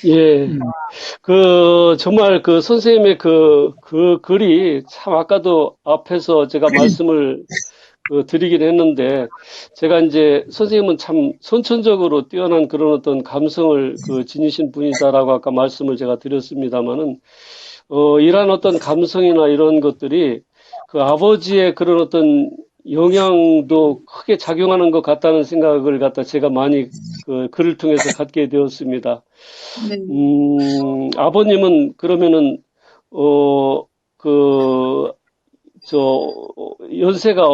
예. 정말 그 선생님의 그 글이 참 아까도 앞에서 제가 말씀을 드리긴 했는데, 제가 이제 선생님은 참 선천적으로 뛰어난 그런 어떤 감성을 지니신 분이다라고 아까 말씀을 제가 드렸습니다만은, 이러한 어떤 감성이나 이런 것들이 그 아버지의 그런 어떤 영향도 크게 작용하는 것 같다는 생각을 갖다 제가 많이 그 글을 통해서 갖게 되었습니다. 네. 아버님은 그러면은 연세가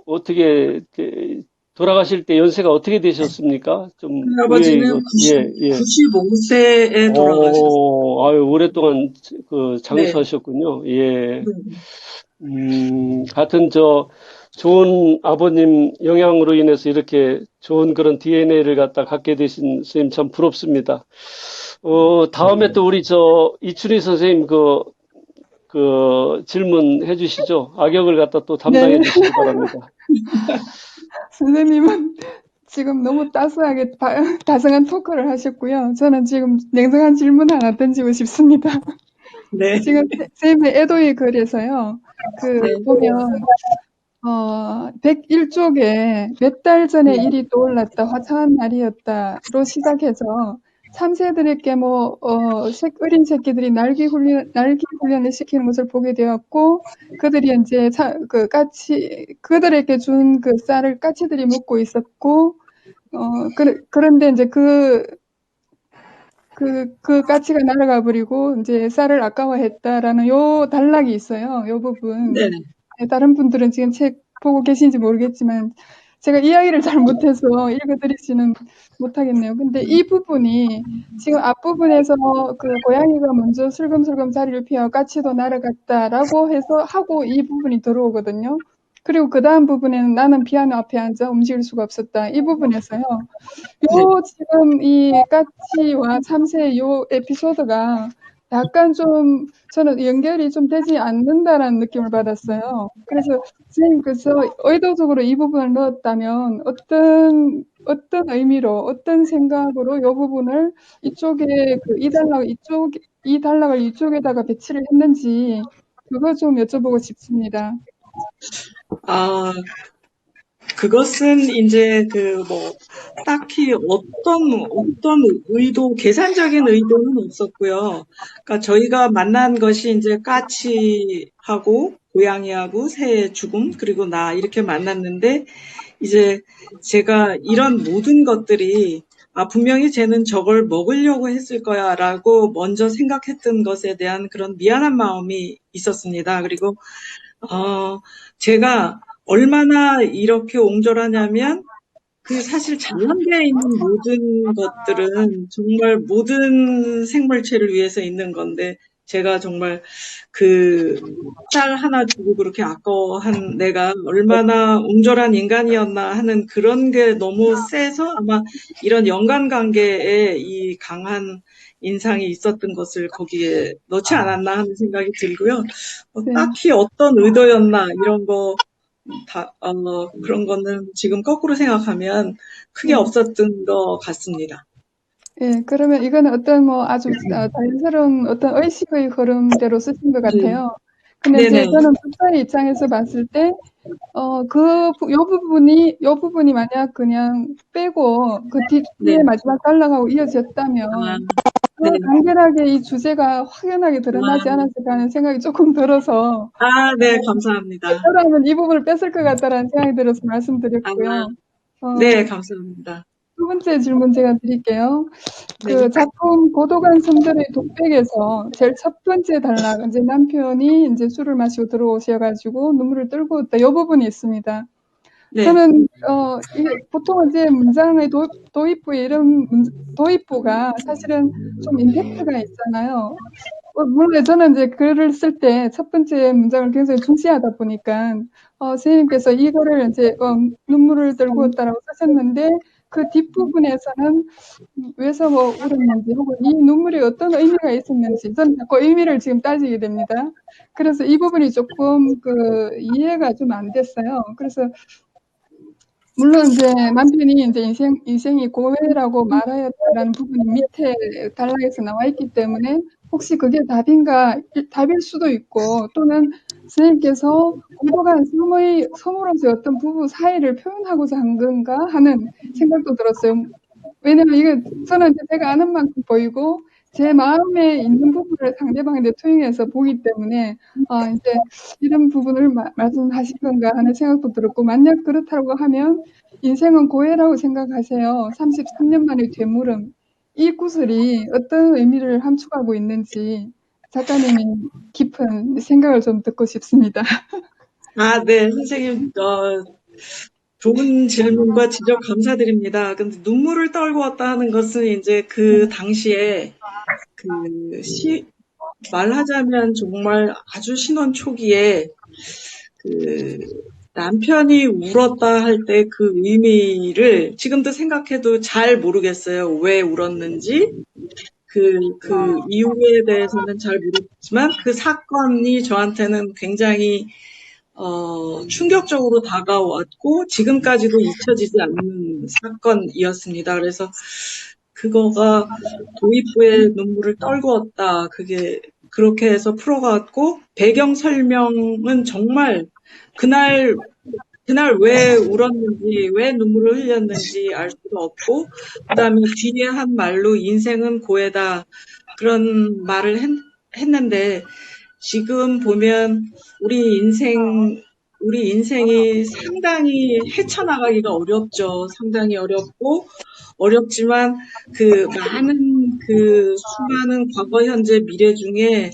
어떻게 돌아가실 때 연세가 어떻게 되셨습니까? 좀 아버지는 95세에 돌아가셨어요. 아유, 오랫동안 네. 장수하셨군요. 예. 하여튼 좋은 아버님 영향으로 인해서 이렇게 좋은 그런 DNA를 갖게 되신 선생님 참 부럽습니다. 다음에 또 우리 이춘희 선생님 질문해 주시죠. 악역을 갖다 또 담당해 주시기 바랍니다. 선생님은 지금 너무 따스하게 다정한 토크를 하셨고요. 저는 지금 냉정한 질문 하나 던지고 싶습니다. 네. 지금 선생님의 애도의 글에서요. 보면 101쪽에 몇 달 전에 일이 떠올랐다. 화창한 날이었다로 시작해서 참새들에게 어린 새끼들이 날개 훈련을 시키는 것을 보게 되었고, 그들이 이제 그들에게 준 그 쌀을 까치들이 먹고 있었고, 그런데 이제 그 가치가 날아가 버리고 이제 쌀을 아까워했다라는 요 단락이 있어요. 요 부분. 네. 다른 분들은 지금 책 보고 계신지 모르겠지만 제가 이야기를 잘 못해서 읽어드리지는 못하겠네요. 근데 이 부분이 지금 앞부분에서 그 고양이가 먼저 슬금슬금 자리를 피하고 까치도 날아갔다라고 해서 하고 이 부분이 들어오거든요. 그리고 그 다음 부분에는 나는 피아노 앞에 앉아 움직일 수가 없었다. 이 부분에서요. 요 지금 이 까치와 참새의 요 에피소드가 약간 좀 저는 연결이 좀 되지 않는다라는 느낌을 받았어요. 그래서 선생님께서 의도적으로 이 부분을 넣었다면 어떤 의미로 어떤 생각으로 이 부분을 이쪽에 그 이 단락을 이쪽에다가 배치를 했는지 그거 좀 여쭤보고 싶습니다. 아, 그것은 이제 딱히 어떤 의도, 계산적인 의도는 없었고요. 그러니까 저희가 만난 것이 이제 까치하고 고양이하고 새의 죽음, 그리고 나 이렇게 만났는데 이제 제가 이런 모든 것들이 분명히 쟤는 저걸 먹으려고 했을 거야라고 먼저 생각했던 것에 대한 그런 미안한 마음이 있었습니다. 그리고 제가 얼마나 이렇게 옹졸하냐면 사실 자연계에 있는 모든 것들은 정말 모든 생물체를 위해서 있는 건데 제가 정말 쌀 하나 주고 그렇게 아까워한 내가 얼마나 옹졸한 인간이었나 하는 그런 게 너무 세서 아마 이런 연관관계에 이 강한 인상이 있었던 것을 거기에 넣지 않았나 하는 생각이 들고요. 딱히 어떤 의도였나 이런 거 그런 거는 지금 거꾸로 생각하면 크게 없었던 것 같습니다. 예, 그러면 이거는 어떤 아주 자연스러운 어떤 의식의 흐름대로 쓰신 것 같아요. 근데 이제 네네. 저는 독자의 입장에서 봤을 때, 요 부분이 만약 그냥 빼고 그 뒤에 네. 마지막 단락하고 이어졌다면 그 네. 간결하게 이 주제가 확연하게 드러나지 않았을까 하는 생각이 조금 들어서 네, 감사합니다. 저라면 이 부분을 뺐을 것 같다라는 생각이 들어서 말씀드렸고요. 네, 감사합니다. 두 번째 질문 제가 드릴게요. 네. 그 작품 고도관 섬들의 독백에서 제일 첫 번째 단락, 이제 남편이 이제 술을 마시고 들어오셔가지고 눈물을 떨고 있다. 이 부분이 있습니다. 네. 저는, 보통 이제 문장의 도입부에 도입부가 사실은 좀 임팩트가 있잖아요. 물론 저는 이제 글을 쓸 때 첫 번째 문장을 굉장히 중시하다 보니까, 선생님께서 이거를 이제, 눈물을 떨고 있다라고 쓰셨는데, 그 뒷부분에서는 왜서 울었는지 혹은 이 눈물이 어떤 의미가 있었는지 저는 자꾸 의미를 지금 따지게 됩니다. 그래서 이 부분이 조금 이해가 좀 안 됐어요. 그래서 물론 이제 남편이 이제 인생이 고해라고 말하였다라는 부분이 밑에 단락에서 나와 있기 때문에 혹시 그게 답일 수도 있고 또는 선생님께서 고도관 섬으로서 어떤 부부 사이를 표현하고자 한 건가 하는 생각도 들었어요. 왜냐면 이게 저는 제가 아는 만큼 보이고 제 마음에 있는 부분을 상대방한테 투영해서 보기 때문에 이제 이런 부분을 말씀하신 건가 하는 생각도 들었고 만약 그렇다고 하면 인생은 고해라고 생각하세요. 33년 만에 되물음. 이 구슬이 어떤 의미를 함축하고 있는지 작가님이 깊은 생각을 좀 듣고 싶습니다. 네, 선생님, 좋은 질문과 지적 감사드립니다. 근데 눈물을 떨고 왔다 하는 것은 이제 그 당시에 말하자면 정말 아주 신혼 초기에 남편이 울었다 할 때 그 의미를 지금도 생각해도 잘 모르겠어요. 왜 울었는지. 그 이유에 대해서는 잘 모르겠지만 그 사건이 저한테는 굉장히 충격적으로 다가왔고 지금까지도 잊혀지지 않는 사건이었습니다. 그래서 그거가 도입부에 눈물을 떨구었다. 그게 그렇게 해서 풀어갔고 배경 설명은 정말 그날 왜 울었는지, 왜 눈물을 흘렸는지 알 수가 없고, 그 다음에 뒤에 한 말로 인생은 고해다. 그런 말을 했는데, 지금 보면 우리 인생이 상당히 헤쳐나가기가 어렵죠. 상당히 어렵고, 어렵지만 그 많은 그 수많은 과거, 현재, 미래 중에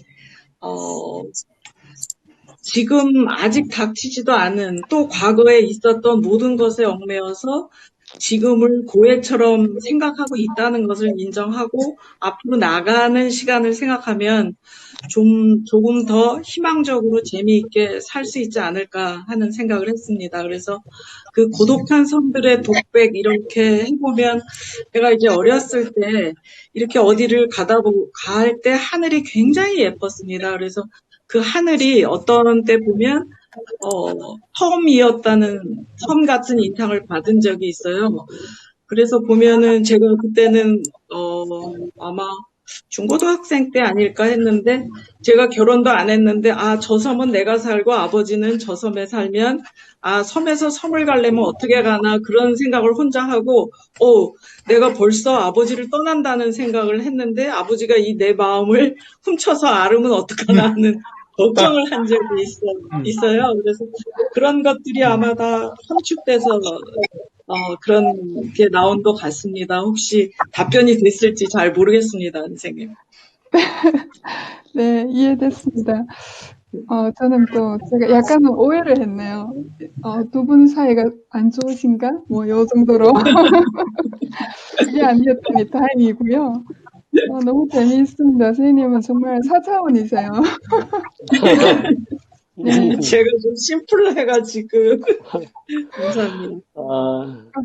지금 아직 닥치지도 않은 또 과거에 있었던 모든 것에 얽매여서 지금을 고해처럼 생각하고 있다는 것을 인정하고 앞으로 나가는 시간을 생각하면 조금 더 희망적으로 재미있게 살 수 있지 않을까 하는 생각을 했습니다. 그래서 그 고독한 섬들의 독백 이렇게 해보면 제가 이제 어렸을 때 이렇게 어디를 갈 때 하늘이 굉장히 예뻤습니다. 그래서 그 하늘이 어떤 때 보면 섬이었다는 섬 같은 인상을 받은 적이 있어요. 그래서 보면은 제가 그때는 아마 중고등학생 때 아닐까 했는데 제가 결혼도 안 했는데 저 섬은 내가 살고 아버지는 저 섬에 살면 섬에서 섬을 가려면 어떻게 가나 그런 생각을 혼자 하고 내가 벌써 아버지를 떠난다는 생각을 했는데 아버지가 이 내 마음을 훔쳐서 앓으면 어떡하나 하는 걱정을 한 적이 있어요. 그래서 그런 것들이 아마 다 함축돼서 그런 게 나온 것 같습니다. 혹시 답변이 됐을지 잘 모르겠습니다, 선생님. 네, 이해됐습니다. 저는 또 제가 약간은 오해를 했네요. 두 분 사이가 안 좋으신가? 뭐, 요 정도로. 그게 아니었더니 다행이고요. 너무 재미있습니다. 선생님은 정말 4차원이세요. 네. 제가 좀 심플해가지고. 감사합니다.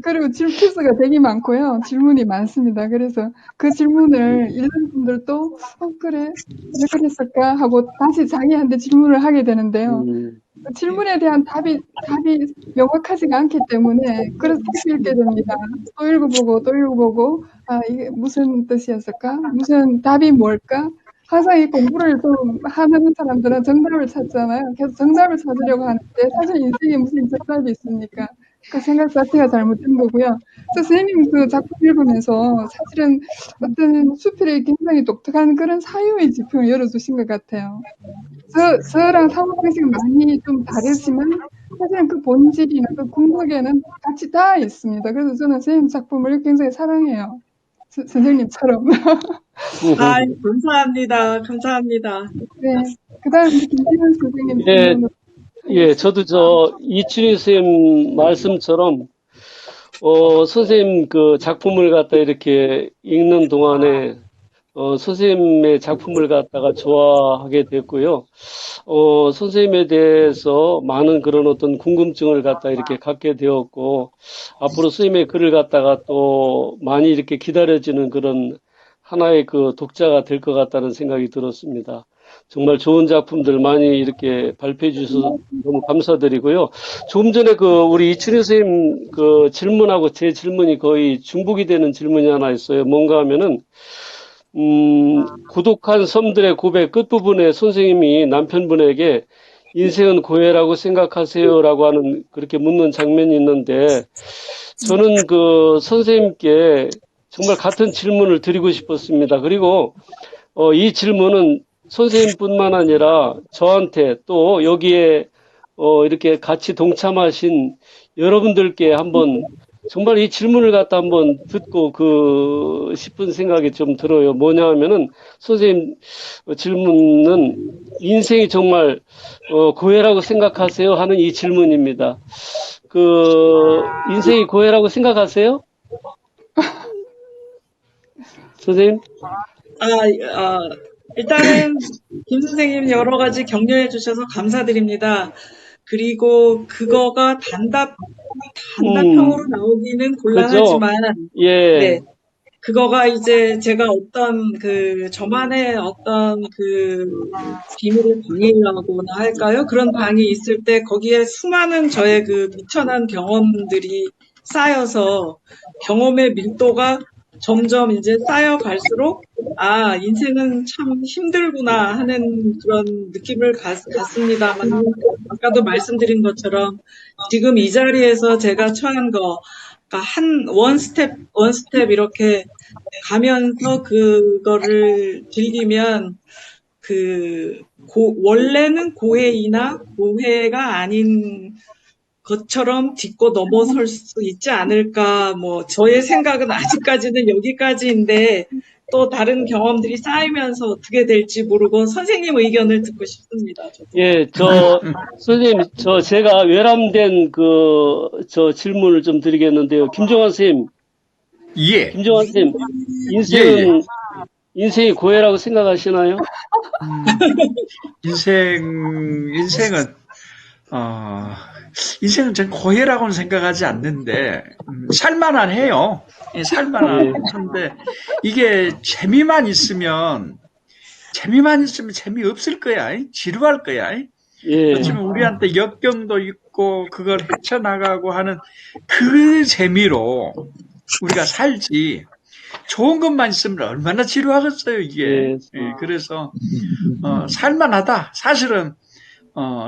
그리고 질투수가 되게 많고요. 질문이 많습니다. 그래서 그 질문을 읽는 분들도 그래, 왜 그랬을까 하고 다시 자기한테 질문을 하게 되는데요. 그 질문에 대한 답이 명확하지가 않기 때문에 그래서 다시 읽게 됩니다. 또 읽어보고 이게 무슨 뜻이었을까? 무슨 답이 뭘까? 항상 이 공부를 좀 하는 사람들은 정답을 찾잖아요. 계속 정답을 찾으려고 하는데 사실 인생에 무슨 정답이 있습니까? 그 생각 자체가 잘못된 거고요. 그래서 선생님 그 작품 읽으면서 사실은 어떤 수필이 굉장히 독특한 그런 사유의 지평을 열어주신 것 같아요. 저랑 사고방식은 많이 좀 다르지만 사실은 그 본질이나 그 궁극에는 같이 다 있습니다. 그래서 저는 선생님 작품을 굉장히 사랑해요. 선생님처럼. 감사합니다. 네. 그 다음 김진원 선생님 질문으로. 예, 저도 이춘희 선생님 말씀처럼, 선생님 그 작품을 갖다 이렇게 읽는 동안에, 선생님의 작품을 갖다가 좋아하게 됐고요. 선생님에 대해서 많은 그런 어떤 궁금증을 갖다 이렇게 갖게 되었고, 앞으로 선생님의 글을 갖다가 또 많이 이렇게 기다려지는 그런 하나의 그 독자가 될 것 같다는 생각이 들었습니다. 정말 좋은 작품들 많이 이렇게 발표해 주셔서 너무 감사드리고요. 조금 전에 우리 이춘희 선생님 그 질문하고 제 질문이 거의 중복이 되는 질문이 하나 있어요. 뭔가 하면은, 고독한 섬들의 고백 끝부분에 선생님이 남편분에게 인생은 고해라고 생각하세요라고 하는 그렇게 묻는 장면이 있는데 저는 그 선생님께 정말 같은 질문을 드리고 싶었습니다. 그리고 이 질문은 선생님뿐만 아니라 저한테 또 여기에 이렇게 같이 동참하신 여러분들께 한번 정말 이 질문을 갖다 한번 듣고 싶은 생각이 좀 들어요. 뭐냐 하면은 선생님 질문은 인생이 정말 고해라고 생각하세요 하는 이 질문입니다. 인생이 고해라고 생각하세요? 선생님? 일단은 김 선생님 여러 가지 격려해 주셔서 감사드립니다. 그리고 그거가 단답형으로 나오기는 곤란하지만, 예. 네. 그거가 이제 제가 저만의 어떤 비밀의 방이라고나 할까요? 그런 방이 있을 때 거기에 수많은 저의 미천한 경험들이 쌓여서 경험의 밀도가 점점 이제 쌓여갈수록 인생은 참 힘들구나 하는 그런 느낌을 갖습니다만 아까도 말씀드린 것처럼 지금 이 자리에서 제가 처한 거 원 스텝 이렇게 가면서 그거를 즐기면 원래는 고해이나 고해가 아닌 것처럼 딛고 넘어설 수 있지 않을까. 저의 생각은 아직까지는 여기까지인데, 또 다른 경험들이 쌓이면서 어떻게 될지 모르고 선생님 의견을 듣고 싶습니다. 저도. 예, 선생님, 제가 외람된 저 질문을 좀 드리겠는데요. 김종환 선생님, 예. 김종환 선생님, 인생이 고해라고 생각하시나요? 인생은, 인생은 전 고해라고는 생각하지 않는데, 살만한 해요. 예, 살만한데, 이게 재미만 있으면 재미없을 거야. 지루할 거야. 예, 어쩌면 우리한테 역경도 있고, 그걸 헤쳐나가고 하는 그 재미로 우리가 살지, 좋은 것만 있으면 얼마나 지루하겠어요, 이게. 예. 예, 그래서, 살만하다. 사실은,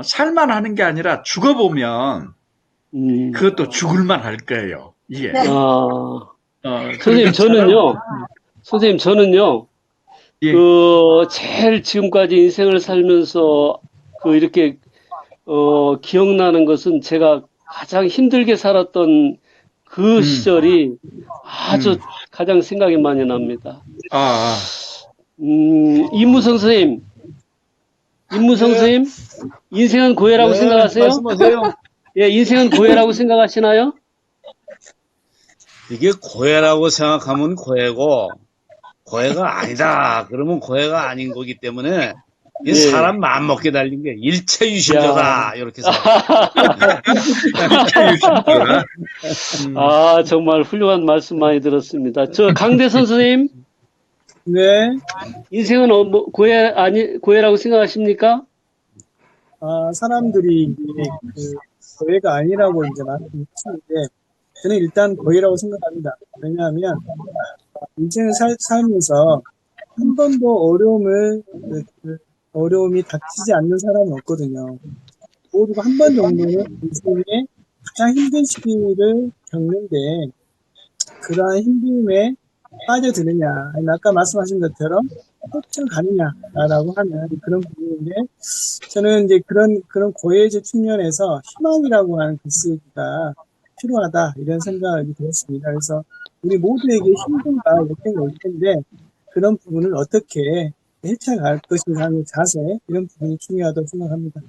살만하는 게 아니라 죽어보면, 그것도 죽을만 할 거예요, 이게. 선생님, 저는요, 예. 제일 지금까지 인생을 살면서, 이렇게, 기억나는 것은 제가 가장 힘들게 살았던 그 시절이 아주 가장 생각이 많이 납니다. 임무성 선생님, 인생은 고해라고 생각하세요? 말씀하세요. 예, 인생은 고해라고 생각하시나요? 이게 고해라고 생각하면 고해고, 고해가 아니다. 그러면 고해가 아닌 거기 때문에, 이 사람 마음먹게 달린 게 일체유심조다. 이렇게 생각합니다. 정말 훌륭한 말씀 많이 들었습니다. 강대선 선생님, 네. 인생은 고해라고 생각하십니까? 사람들이 이제 고해가 아니라고 이제 말씀하시는데, 저는 일단 고해라고 생각합니다. 왜냐하면, 인생을 살면서 한 번도 어려움이 닥치지 않는 사람은 없거든요. 모두가 한 번 정도는 인생의 가장 힘든 시기를 겪는데, 그러한 힘듦에 빠져드느냐, 아니면 아까 말씀하신 것처럼 헤쳐가느냐라고 하는 그런 부분인데, 저는 이제 그런 고해의 측면에서 희망이라고 하는 글쓰기가 필요하다, 이런 생각이 들었습니다. 그래서 우리 모두에게 힘든가 역경이 올 텐데, 그런 부분을 어떻게 헤쳐갈 것인가 하는 자세, 이런 부분이 중요하다고 생각합니다.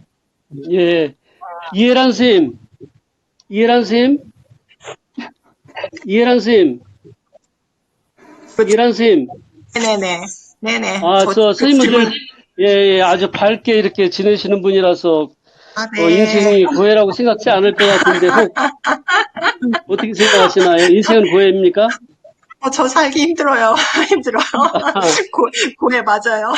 예. 이해란 선생님. 네네. 선생님들, 아주 밝게 이렇게 지내시는 분이라서, 네. 인생이 고해라고 생각지 않을 것 같은데, 어떻게 생각하시나요? 인생은 고해입니까? 저 살기 힘들어요. 힘들어요. 고해 맞아요.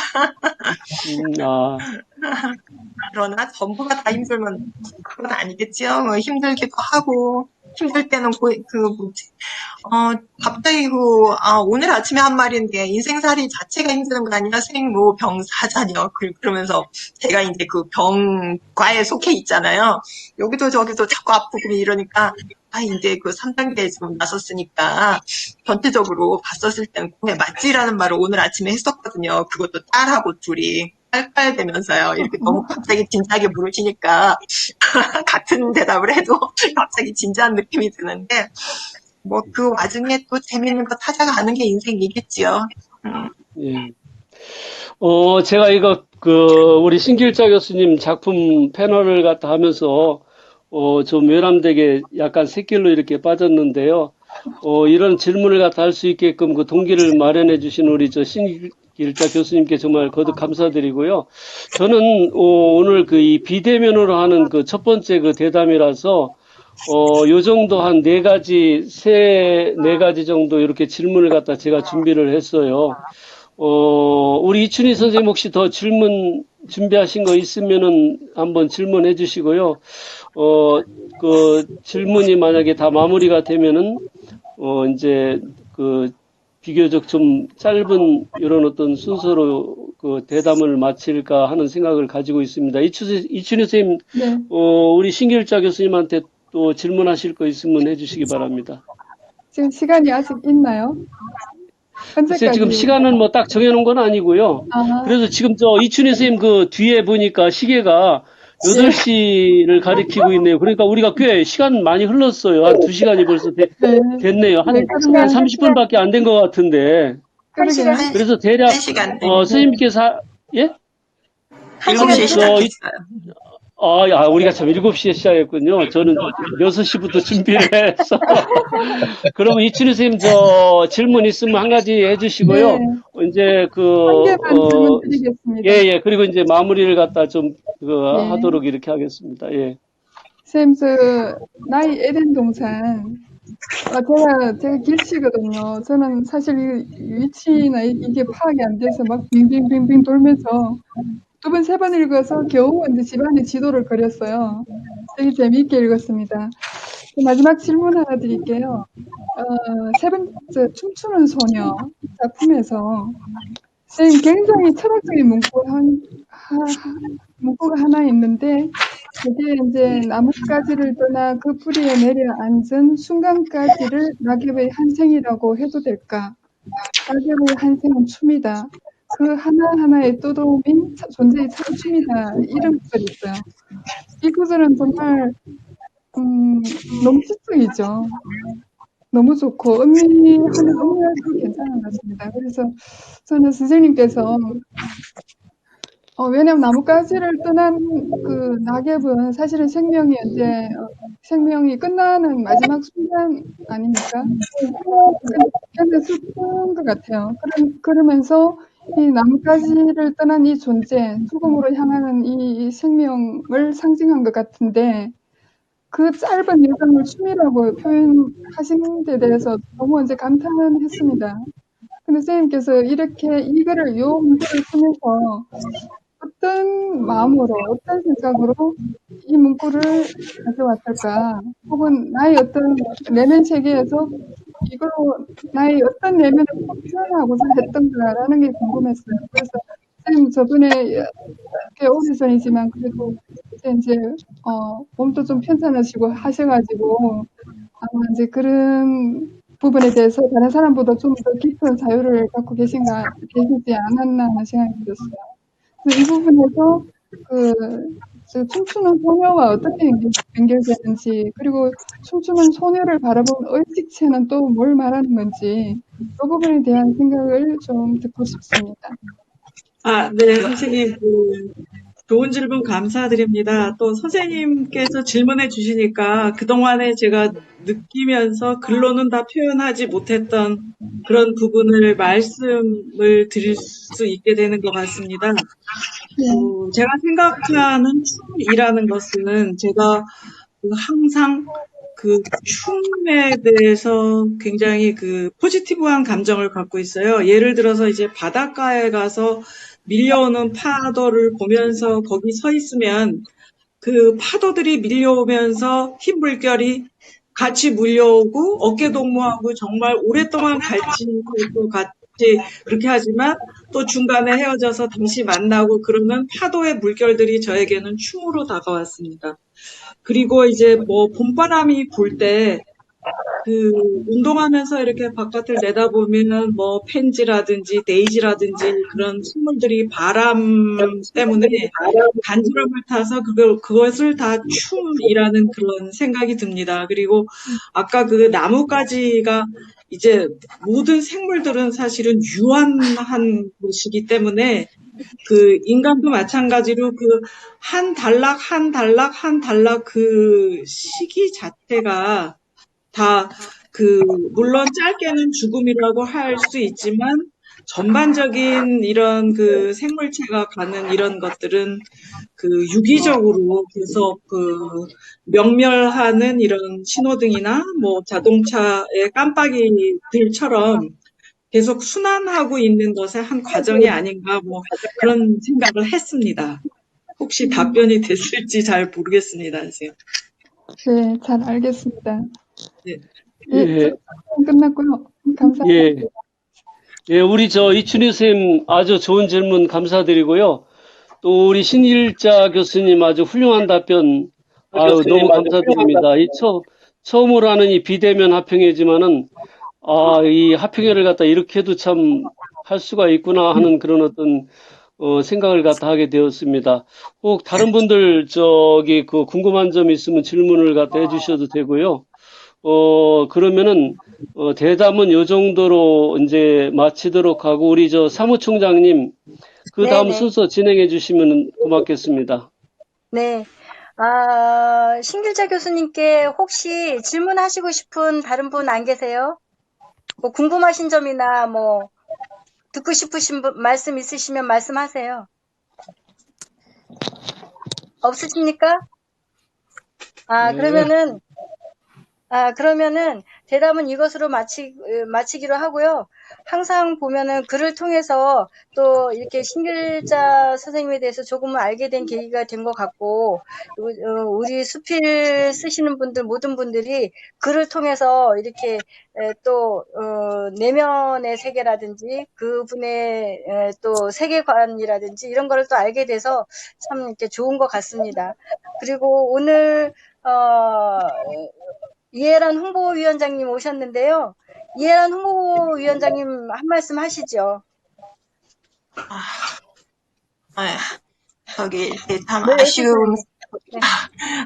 그러나 전부가 다 힘들면 그건 아니겠지요. 힘들기도 하고, 힘들 때는 갑자기 오늘 아침에 한 말인데, 인생살이 자체가 힘드는 거 아니야? 생로병사자녀. 그러면서 제가 이제 그 병과에 속해 있잖아요. 여기도 저기도 자꾸 아프고 이러니까, 이제 그 3단계에 지금 나섰으니까, 전체적으로 봤었을 때는 고해 맞지라는 말을 오늘 아침에 했었거든요. 그것도 딸하고 둘이. 깔깔대면서요. 이렇게 너무 갑자기 진지하게 물으시니까 같은 대답을 해도 갑자기 진지한 느낌이 드는데 뭐 그 와중에 또 재밌는 거 찾아가는 게 인생이겠지요. 예. 제가 이거 우리 신길자 교수님 작품 패널을 갖다 하면서 좀 외람되게 약간 샛길로 이렇게 빠졌는데요. 이런 질문을 갖다 할 수 있게끔 그 동기를 마련해 주신 우리 신길자 교수님께 정말 거듭 감사드리고요. 저는 오늘 이 비대면으로 하는 그 첫 번째 그 대담이라서 요 정도 한 네 가지 정도 이렇게 질문을 갖다 제가 준비를 했어요. 우리 이춘희 선생님 혹시 더 질문 준비하신 거 있으면은 한번 질문해 주시고요. 그 질문이 만약에 다 마무리가 되면은 이제 비교적 좀 짧은 이런 어떤 순서로 그 대담을 마칠까 하는 생각을 가지고 있습니다. 이춘희 선생님, 네. 우리 신길자 교수님한테 또 질문하실 거 있으면 해주시기 바랍니다. 지금 시간이 아직 있나요? 글쎄, 지금 시간은 뭐 딱 정해놓은 건 아니고요. 그래서 지금 이춘희 선생님 그 뒤에 보니까 시계가 8시를 가리키고 있네요. 그러니까 우리가 꽤 시간 많이 흘렀어요. 한 2시간이 벌써 됐네요. 한 30분밖에 안 된 것 같은데. 그러게요. 그래서 대략, 1시간. 선생님께서, 예? 1시에 시작했어요. 우리가 참 7시에 시작했군요. 저는 6시부터 준비를 해서. 그러면 이춘희 선생님, 질문 있으면 한 가지 해주시고요. 네. 이제 한 개만 질문 드리겠습니다. 예. 그리고 이제 마무리를 갖다 좀, 예. 하도록 이렇게 하겠습니다. 예. 선생님, 나이 에덴 동산. 제가 길치거든요. 저는 사실 이 위치나 이게 파악이 안 돼서 막 빙빙빙빙 돌면서 2번, 3번 읽어서 겨우 이제 집안에 지도를 그렸어요. 되게 재미있게 읽었습니다. 마지막 질문 하나 드릴게요. 세 번째, 춤추는 소녀 작품에서 선생님 굉장히 철학적인 문구가 하나 있는데 그게 이제 나뭇가지를 떠나 그 뿌리에 내려앉은 순간까지를 낙엽의 한 생이라고 해도 될까? 낙엽의 한 생은 춤이다. 그 하나하나의 또도움이 존재의 참 춤이다. 이런 구절이 있어요. 이 구절은 정말 너무 시적이죠. 너무 좋고 의미하는 의미도 괜찮은 것 같습니다. 그래서 저는 선생님께서 왜냐면 나뭇가지를 떠난 그 낙엽은 사실은 생명이 끝나는 마지막 순간 아닙니까? 근데 슬픈 것 같아요. 그러면서 이 나뭇가지를 떠난 이 존재, 죽음으로 향하는 이 생명을 상징한 것 같은데 그 짧은 여정을 춤이라고 표현하신 데 대해서 너무 이제 감탄은 했습니다. 근데 선생님께서 이렇게 요 문구를 쓰면서 어떤 마음으로, 어떤 생각으로 이 문구를 가져왔을까? 혹은 나의 어떤 내면 세계에서 이걸로 나의 어떤 내면을 표현하고자 했던가라는 게 궁금했어요. 그래서 선생님 저번에 꽤 오래전이지만 그래도 이제 몸도 좀 편찮으시고 하셔가지고 아마 이제 그런 부분에 대해서 다른 사람보다 좀 더 깊은 자유를 갖고 계시지 않았나 하는 생각이 들었어요. 이 부분에서 춤추는 소녀와 어떻게 연결되는지, 그리고 춤추는 소녀를 바라본 의식체는 또 뭘 말하는 건지, 그 부분에 대한 생각을 좀 듣고 싶습니다. 네, 선생님, 좋은 질문 감사드립니다. 또 선생님께서 질문해 주시니까 그동안에 제가 느끼면서 글로는 다 표현하지 못했던 그런 부분을 말씀을 드릴 수 있게 되는 것 같습니다. 제가 생각하는 춤이라는 것은 제가 항상 그 춤에 대해서 굉장히 포지티브한 감정을 갖고 있어요. 예를 들어서 이제 바닷가에 가서 밀려오는 파도를 보면서 거기 서 있으면 그 파도들이 밀려오면서 흰 물결이 같이 물려오고 어깨동무하고 정말 오랫동안 갈치고 같이 그렇게 하지만 또 중간에 헤어져서 다시 만나고 그러면 파도의 물결들이 저에게는 춤으로 다가왔습니다. 그리고 이제 봄바람이 불 때 운동하면서 이렇게 바깥을 내다보면 펜지라든지 데이지라든지 그런 식물들이 바람 때문에 간지럼을 타서 그것을 다 춤이라는 그런 생각이 듭니다. 그리고 아까 나뭇가지가 이제 모든 생물들은 사실은 유한한 것이기 때문에 인간도 마찬가지로 한 단락 한 단락 한 단락 시기 자체가 다 물론 짧게는 죽음이라고 할 수 있지만 전반적인 이런 생물체가 가는 이런 것들은 유기적으로 계속 명멸하는 이런 신호등이나 자동차의 깜빡이들처럼 계속 순환하고 있는 것의 한 과정이 아닌가 그런 생각을 했습니다. 혹시 답변이 됐을지 잘 모르겠습니다, 선생님. 네, 잘 알겠습니다. 네. 예, 끝났고요. 감사합니다. 예, 우리 이춘희 선생님 아주 좋은 질문 감사드리고요. 또 우리 신일자 교수님 아주 훌륭한 답변 너무 감사드립니다. 처음으로 하는 이 비대면 합평회지만은 이 합평회를 갖다 이렇게도 참 할 수가 있구나 하는 그런 어떤 생각을 갖다 하게 되었습니다. 꼭 다른 분들 궁금한 점 있으면 질문을 갖다 해주셔도 되고요. 그러면은, 대담은 요 정도로 이제 마치도록 하고, 우리 사무총장님, 그 다음 네네. 순서 진행해 주시면 고맙겠습니다. 네. 신길자 교수님께 혹시 질문하시고 싶은 다른 분 안 계세요? 뭐 궁금하신 점이나 뭐 듣고 싶으신 말씀 있으시면 말씀하세요. 없으십니까? 네. 그러면은 대담은 이것으로 마치기로 하고요. 항상 보면은 글을 통해서 또 이렇게 신길자 선생님에 대해서 조금은 알게 된 계기가 된 것 같고, 우리 수필 쓰시는 분들, 모든 분들이 글을 통해서 이렇게 또, 내면의 세계라든지 그분의 또 세계관이라든지 이런 거를 또 알게 돼서 참 이렇게 좋은 것 같습니다. 그리고 오늘, 이해란 홍보위원장님 오셨는데요. 이해란 홍보위원장님 한 말씀 하시죠. 이렇게 참 네, 네.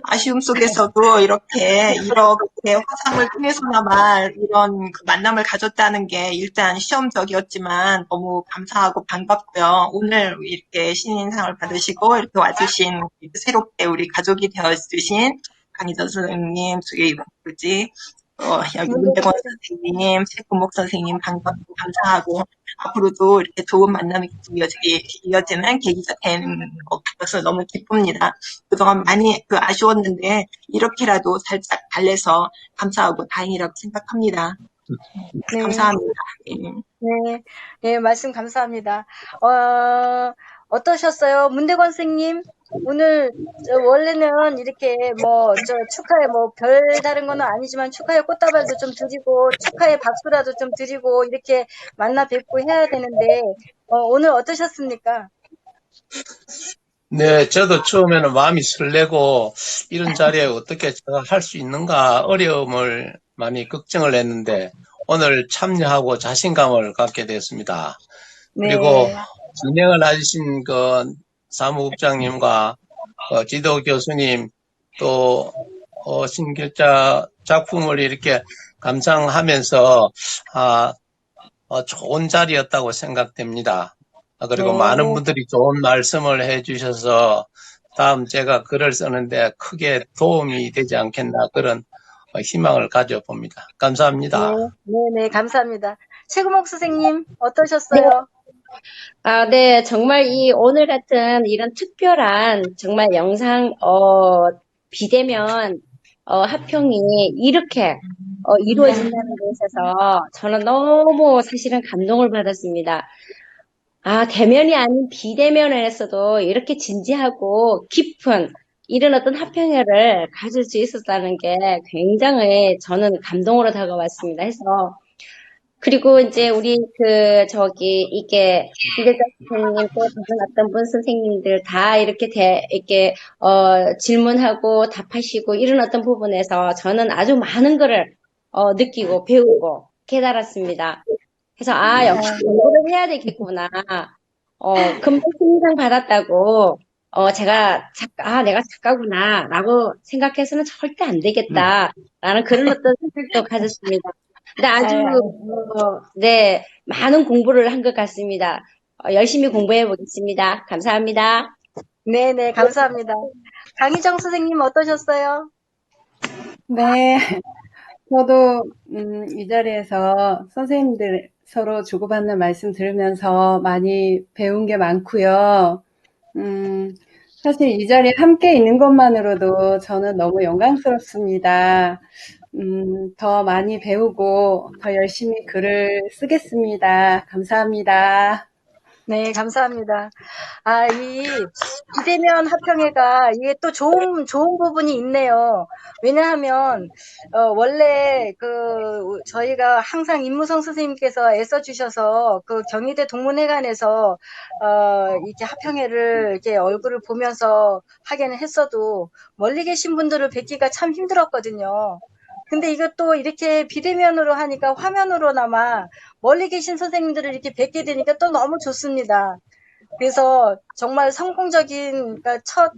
아쉬움 속에서도 이렇게 화상을 통해서나마 이런 그 만남을 가졌다는 게 일단 시험적이었지만 너무 감사하고 반갑고요. 오늘 이렇게 신인상을 받으시고 이렇게 와주신 새롭게 우리 가족이 되어주신 강희전 선생님, 여기 문대건 선생님, 최금목 선생님 반갑고 감사하고 앞으로도 이렇게 좋은 만남이 이어지는 계기가 되는 것 같아서 너무 기쁩니다. 그동안 많이 아쉬웠는데 이렇게라도 살짝 달래서 감사하고 다행이라고 생각합니다. 네. 감사합니다. 네, 말씀 감사합니다. 어떠셨어요? 문대건 선생님? 오늘, 원래는 이렇게 축하에 별다른 거는 아니지만 축하의 꽃다발도 좀 드리고, 축하의 박수라도 좀 드리고, 이렇게 만나 뵙고 해야 되는데, 오늘 어떠셨습니까? 네, 저도 처음에는 마음이 설레고 이런 자리에 어떻게 제가 할 수 있는가 어려움을 많이 걱정을 했는데 오늘 참여하고 자신감을 갖게 됐습니다. 그리고 네. 진행을 해주신 그 사무국장님과 지도 교수님 또 신길자 작품을 이렇게 감상하면서 좋은 자리였다고 생각됩니다. 그리고 네. 많은 분들이 좋은 말씀을 해주셔서 다음 제가 글을 쓰는데 크게 도움이 되지 않겠나 그런 희망을 가져봅니다. 감사합니다. 네, 감사합니다. 최금옥 선생님, 어떠셨어요? 네, 정말 오늘 같은 이런 특별한 정말 영상, 비대면, 합평이 이렇게, 이루어진다는 데 있어서 저는 너무 사실은 감동을 받았습니다. 대면이 아닌 비대면에서도 이렇게 진지하고 깊은 이런 어떤 합평회를 가질 수 있었다는 게 굉장히 저는 감동으로 다가왔습니다. 해서 그리고 이제 우리 이게 김대장 선생님 또 다른 어떤 분 선생님들 다 이렇게 질문하고 답하시고 이런 어떤 부분에서 저는 아주 많은 거를 느끼고 배우고 깨달았습니다. 그래서 역시 공부를 해야 되겠구나. 금방 신인상 받았다고 내가 작가구나라고 생각해서는 절대 안 되겠다라는 그런 어떤 생각도 가졌습니다. 근데 아주 네, 많은 공부를 한 것 같습니다. 열심히 공부해 보겠습니다. 감사합니다. 네, 감사합니다. 강희정 선생님 어떠셨어요? 네, 저도 이 자리에서 선생님들 서로 주고받는 말씀 들으면서 많이 배운 게 많고요. 사실 이 자리에 함께 있는 것만으로도 저는 너무 영광스럽습니다. 더 많이 배우고 더 열심히 글을 쓰겠습니다. 감사합니다. 네, 감사합니다. 이 비대면 합평회가 이게 또 좋은 부분이 있네요. 왜냐하면, 원래 저희가 항상 임무성 선생님께서 애써주셔서 경희대 동문회관에서, 이렇게 합평회를 이렇게 얼굴을 보면서 하기는 했어도 멀리 계신 분들을 뵙기가 참 힘들었거든요. 근데 이것도 이렇게 비대면으로 하니까 화면으로나마 멀리 계신 선생님들을 이렇게 뵙게 되니까 또 너무 좋습니다. 그래서 정말 성공적인, 그러니까 첫,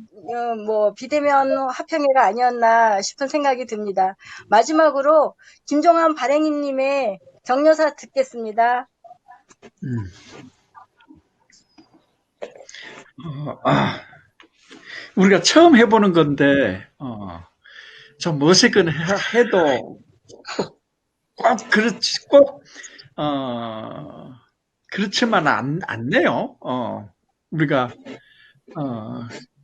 비대면 화평회가 아니었나 싶은 생각이 듭니다. 마지막으로 김종환 발행인님의 격려사 듣겠습니다. 우리가 처음 해보는 건데, 좀 어색은 해도 그렇지만 않네요. 우리가,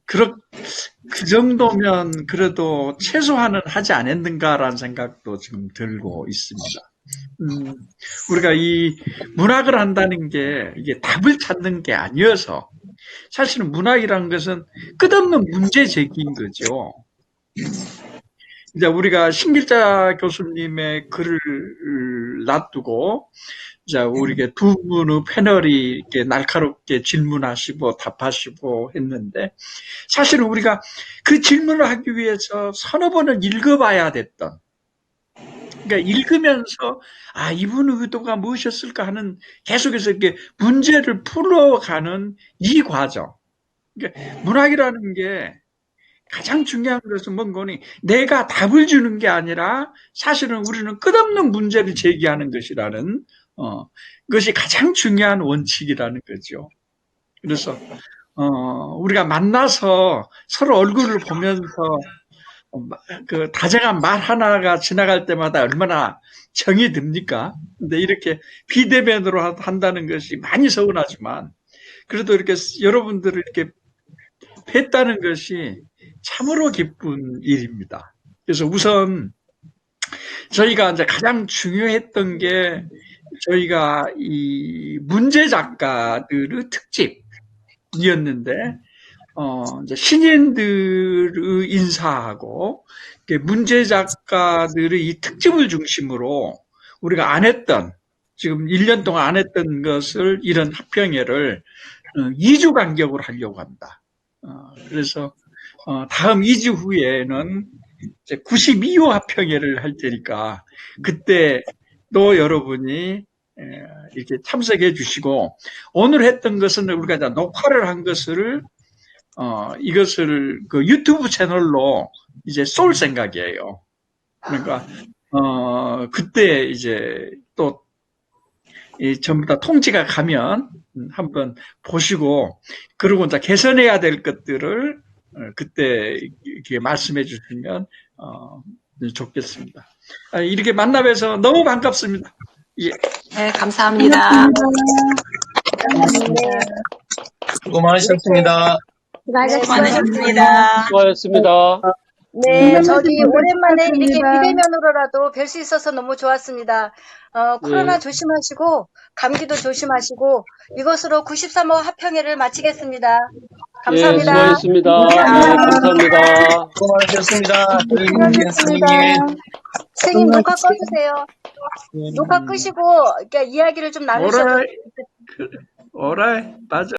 그 정도면 그래도 최소한은 하지 않았는가라는 생각도 지금 들고 있습니다. 우리가 이 문학을 한다는 게 이게 답을 찾는 게 아니어서 사실은 문학이라는 것은 끝없는 문제 제기인 거죠. 이제 우리가 신길자 교수님의 글을 놔두고, 자, 우리가 두 분의 패널이 이렇게 날카롭게 질문하시고 답하시고 했는데, 사실은 우리가 그 질문을 하기 위해서 서너 번은 읽어봐야 됐던, 그러니까 읽으면서, 이분의 의도가 무엇이었을까 하는 계속해서 이렇게 문제를 풀어가는 이 과정. 그러니까 문학이라는 게 가장 중요한 것은 뭔가니 내가 답을 주는 게 아니라 사실은 우리는 끝없는 문제를 제기하는 것이라는 것이 가장 중요한 원칙이라는 거죠. 그래서 우리가 만나서 서로 얼굴을 보면서 그 다정한 말 하나가 지나갈 때마다 얼마나 정이 듭니까? 근데 이렇게 비대면으로 한다는 것이 많이 서운하지만 그래도 이렇게 여러분들을 이렇게 뵀다는 것이 참으로 기쁜 일입니다. 그래서 우선 저희가 이제 가장 중요했던 게 저희가 이 문제 작가들의 특집이었는데 이제 신인들의 인사하고 문제 작가들의 이 특집을 중심으로 우리가 안 했던 지금 1년 동안 안 했던 것을 이런 합평회를 2주 간격으로 하려고 합니다. 그래서 다음 2주 후에는 이제 92호 합평회를 할 테니까 그때 또 여러분이 이렇게 참석해 주시고 오늘 했던 것은 우리가 이제 녹화를 한 것을 이것을 그 유튜브 채널로 이제 쏠 생각이에요. 그러니까 그때 이제 또 전부 다 통지가 가면 한번 보시고 그리고 이제 개선해야 될 것들을 그때 이렇게 말씀해 주시면 좋겠습니다. 이렇게 만나뵈서 너무 반갑습니다. 예. 네, 감사합니다. 수고 많으셨습니다. 수고하셨습니다. 수고하셨습니다. 네, 저기 오랜만에 이렇게 부탁드립니다. 비대면으로라도 뵐 수 있어서 너무 좋았습니다. 코로나 예. 조심하시고 감기도 조심하시고 이것으로 93호 합평회를 마치겠습니다. 예, 감사합니다. 수고하셨습니다. 예, 감사합니다. 수고 많으셨습니다. 수고하셨습니다. 선생님 녹화 꺼주세요. 예. 녹화 끄시고 이렇게 이야기를 좀 나누셔도 오라이, 맞아.